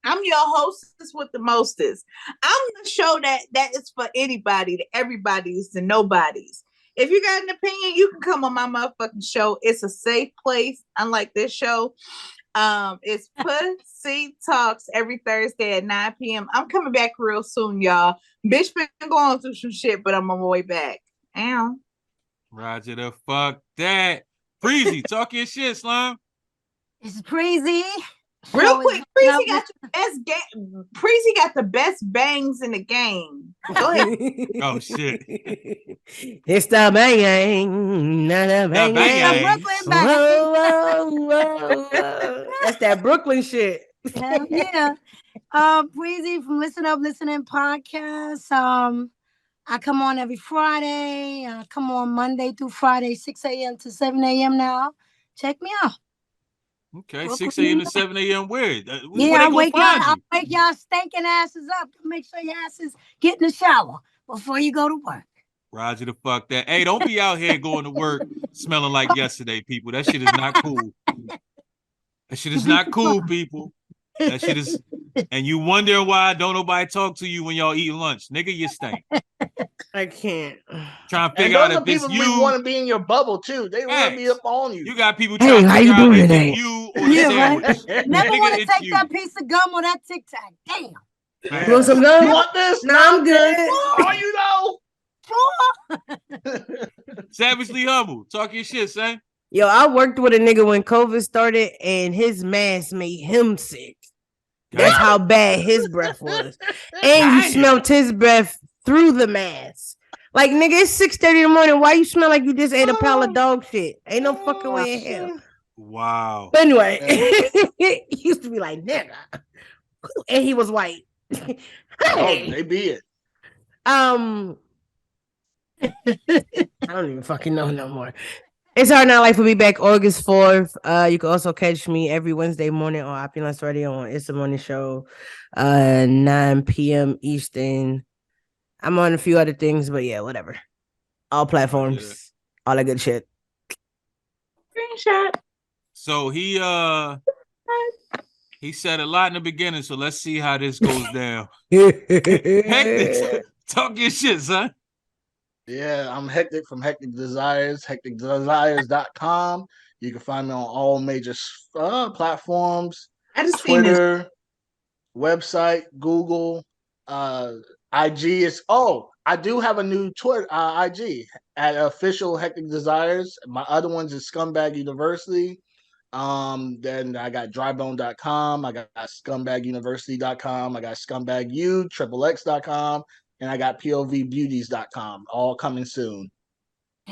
I'm your hostess with the mostest. I'm the show that is for anybody, the everybody's, the nobodies. If you got an opinion, you can come on my motherfucking show. It's a safe place, unlike this show. It's Pussy Talks every Thursday at 9 p.m. I'm coming back real soon, y'all. Bitch been going through some shit, but I'm on my way back. Ow. Roger the fuck that. Breezy, talk your shit, Slime. It's Breezy. Real quick, Preezy got the best game. Preezy got the best bangs in the game. Go ahead. Oh shit! It's the bang, not the bang. Brooklyn bang. Whoa. That's that Brooklyn shit. Hell yeah. Breezy from Listen Up, Listening podcast. I come on every Friday. I come on Monday through Friday, 6 a.m. to 7 a.m. now. Check me out. Okay, 6 a.m. to 7 a.m. Where? I'll wake y'all stinking asses up to make sure your asses get in the shower before you go to work. Roger the fuck that. Hey, don't be out here going to work smelling like yesterday, people. That shit is not cool. That shit is not cool, people. That shit is, and you wonder why don't nobody talk to you when y'all eat lunch, nigga. You stink. I can't. Trying to figure out if people it's you. Want to be in your bubble too. They want to be up on you. You got people trying to figure out if it's you or the sandwich. Right? Never want to take that piece of gum or that Tic Tac. Damn. You want some gum? You want this? No, I'm good. Oh, you know. Savagely humble. Talk your shit, son. Yo, I worked with a nigga when COVID started, and his mask made him sick. That's how bad his breath was. And you smelled his breath through the mask. Like, nigga, it's 6:30 in the morning. Why you smell like you just ate a pile of dog shit? Ain't no fucking way in hell. Wow. But anyway, he used to be like, nigga. And he was white. Oh, they be it. I don't even fucking know no more. It's Hard Not Life will be back August 4th. You can also catch me every Wednesday morning on Opulence Radio on It's the Morning Show, 9 p.m. Eastern. I'm on a few other things, but yeah, whatever. All platforms, all that good shit. Screenshot. So he said a lot in the beginning, so let's see how this goes down. Hectic, talk your shit, son. Yeah, I'm Hectic from Hectic Desires, hecticdesires.com. You can find me on all major platforms. Twitter, website, Google, IG is I do have a new Twitter IG at official Hectic Desires. My other ones is Scumbag University. Then I got drybone.com, I got scumbamuniversity.com, I got scumbagu, xxx.com, and I got povbeauties.com, all coming soon.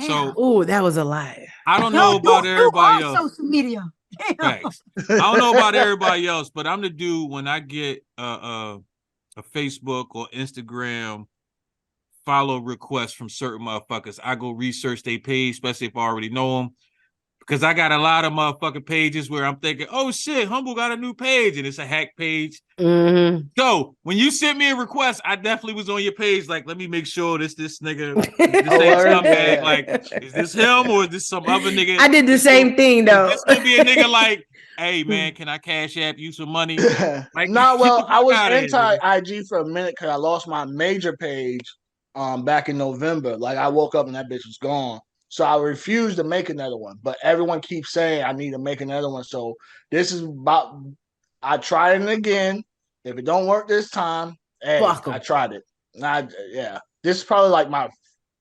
So, that was a lie. I don't know about everybody else. Social media. Facts. I don't know about everybody else, but I'm the dude when I get a Facebook or Instagram follow requests from certain motherfuckers, I go research their page, especially if I already know them. Because I got a lot of motherfucking pages where I'm thinking, oh shit, Humble got a new page, and it's a hack page. Mm-hmm. So when you sent me a request, I definitely was on your page. Like, let me make sure this nigga, this ain't scumbag. Like, is this him or is this some other nigga? I did the same thing though. This gonna be a nigga like, hey man, can I cash app you some money? Like, nah, well, I was anti IG for a minute because I lost my major page back in November. Like, I woke up and that bitch was gone. So I refused to make another one. But everyone keeps saying I need to make another one. So this is about, I tried it again. If it don't work this time, hey, I tried it. Yeah. This is probably like my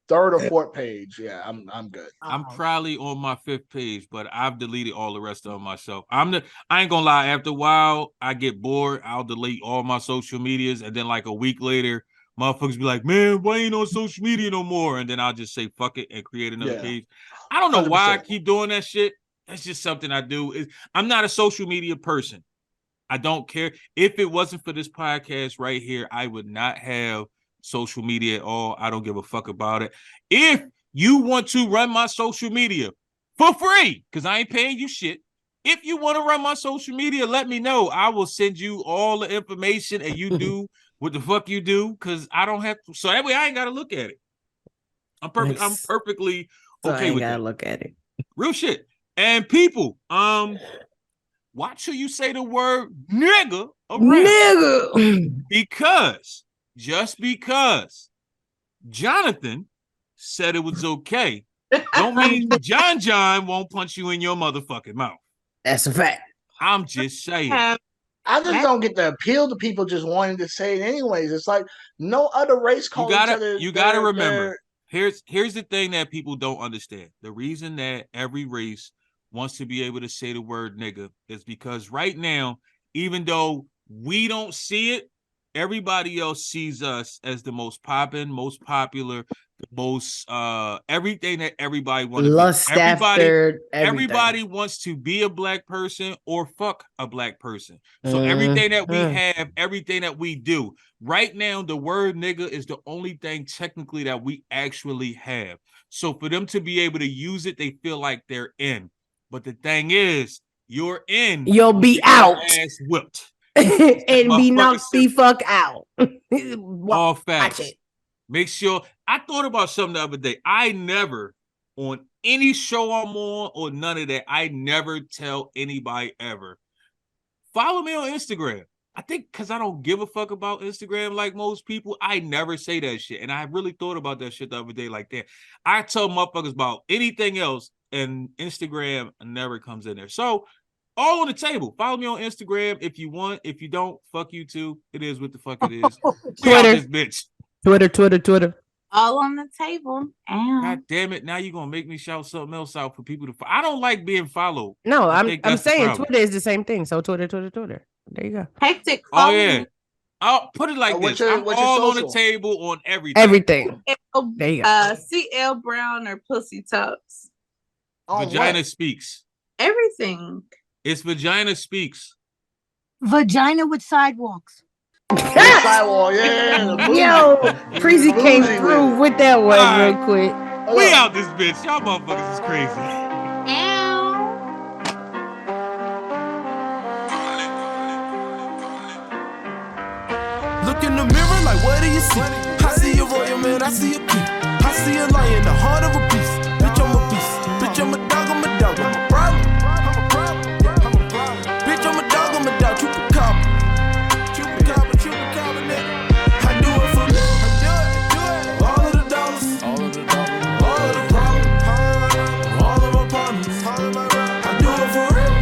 third or fourth page. Yeah, I'm good. I'm probably on my fifth page, but I've deleted all the rest of them myself. I ain't gonna lie, after a while, I get bored. I'll delete all my social medias, and then like a week later, motherfuckers be like, man, why ain't on social media no more? And then I'll just say fuck it and create another page. I don't know 100%. Why I keep doing that shit. That's just something I do. I'm not a social media person. I don't care. If it wasn't for this podcast right here, I would not have social media at all. I don't give a fuck about it. If you want to run my social media for free, because I ain't paying you shit. If you want to run my social media, let me know. I will send you all the information and you do what the fuck you do, because I don't have to. So that way I ain't got to look at it. I'm perfectly okay with that. I ain't got to look at it. Real shit. And people, watch who you say the word nigga around. Nigga. Because, just because Jonathan said it was okay, don't mean John won't punch you in your motherfucking mouth. That's a fact. I'm just saying. I just don't get the appeal to people just wanting to say it anyways. It's like no other race calls each other. You gotta remember. Here's the thing that people don't understand. The reason that every race wants to be able to say the word nigga is because right now, even though we don't see it, everybody else sees us as the most poppin', most popular, the most everything that everybody wants to be. Everybody wants to be a black person or fuck a black person. So everything that we have, everything that we do, right now, the word nigga is the only thing technically that we actually have. So for them to be able to use it, they feel like they're in. But the thing is, you're in. You'll be out. Ass whipped. And be knocked the fuck out. All facts. Make sure. I thought about something the other day. I never, on any show I'm on or none of that, I never tell anybody ever. Follow me on Instagram. I think because I don't give a fuck about Instagram like most people, I never say that shit. And I really thought about that shit the other day like that. I tell motherfuckers about anything else, and Instagram never comes in there. So, all on the table. Follow me on Instagram if you want. If you don't, fuck you too. It is what the fuck it is. Twitter. This bitch. Twitter. All on the table. God damn it. Now you're going to make me shout something else out for people to follow. I don't like being followed. No, I'm saying Twitter is the same thing. So Twitter. There you go. Hectic. Oh, yeah. I'll put it like this. I'm all on the table on everything. Everything. There you go. CL Brown or Pussy Tucks. Vagina Speaks. Everything. It's Vagina Speaks. Vagina with sidewalks. Sidewalk, yeah. Yo, Preezy came through with that one real quick. We out this bitch. Y'all motherfuckers is crazy. Look in the mirror like, what do you see? I see a royal man, I see a king. I see a lion, the heart of a beast. Bitch, I'm a beast. Bitch, I'm a dog, I'm a dog. I'm a problem. Bitch, I'm a dog, I'm a dog. Chupacabra, nigga. I do it for me. All of the dollars. All of the problems. All of my partners. I do it for real.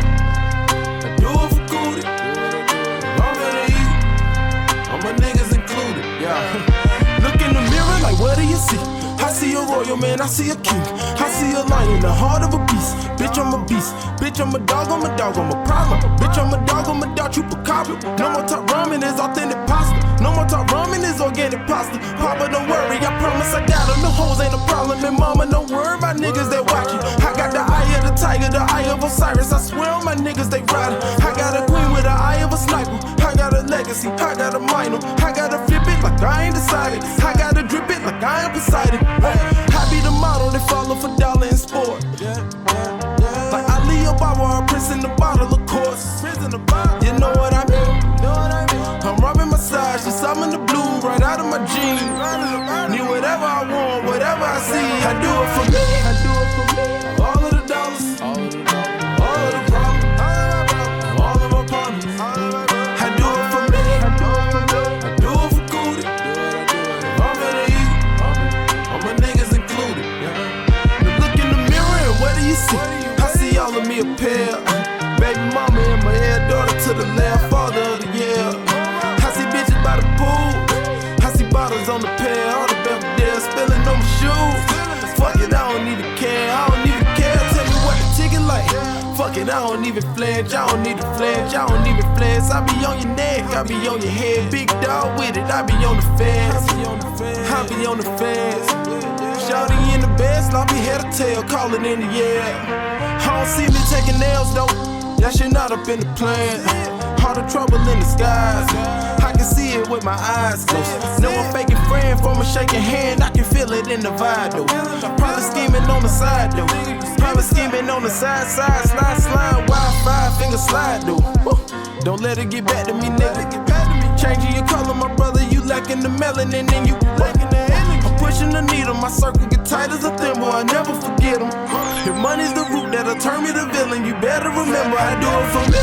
I do it for Cootie. I'm gonna eat. All my niggas included. Yeah. Look in the mirror like, what do you see? I see a royal man, I see a king. I see a lion, the heart of a beast. Bitch, I'm a beast. Bitch, I'm a dog, I'm a dog, I'm a problem. Bitch, I'm a dog, I'm a dog, chupacabra. No more top ramen is authentic pasta. No more top ramen is organic pasta. Papa, don't worry, I promise I got them. The hoes ain't a problem. And mama, don't worry about niggas that watching. I got the eye of the tiger, the eye of Osiris. I swear on my niggas they riding. I got a queen with the eye of a sniper. I got a legacy, I got a minor. I gotta flip it like I ain't decided. I gotta drip it like I am Poseidon. I be the model that follow for dollar and sport. Like Ali Obama, a prince in the bottle, of course. You know what I mean? I'm robbing my side, she summon the blue right out of my jeans. Need whatever I want, whatever I see, I do it for me. All of the dollars, all of the problems, all of my partners. I do it for me. I do it for Cootie. I'm gonna eat, all my niggas included. Look in the mirror and what do you see? I see all of me a pair. Baby mama in my head, daughter to the left, father of the year. I see bitches by the pool. I see bottles on the pair, all the Belvedere spilling on my shoes. Fuck it, I don't even care, I don't even care. Tell me what the ticket like. Fuck it, I don't even flinch, I don't need to flinch, I don't even flinch. I be on your neck, I be on your head. Big dog with it, I be on the fence. I be on the fence. Shawty in the bed, sloppy head of tail, calling in the air. I don't see me taking nails though. That shit not up in the plan. All the trouble in the skies. I can see it with my eyes closed. No one faking friend from a shaking hand. I can feel it in the vibe though. Probably scheming on the side though. Probably scheming on the side, slide, Wi-Fi, finger slide though. Don't let it get back to me, nigga. Changing your color, my brother. You lacking the melanin and you lacking the energy. I'm pushing the needle. My circle get tight as a thimble. I never forget them. If money's the root that'll turn me to villain, you better remember I do it for me.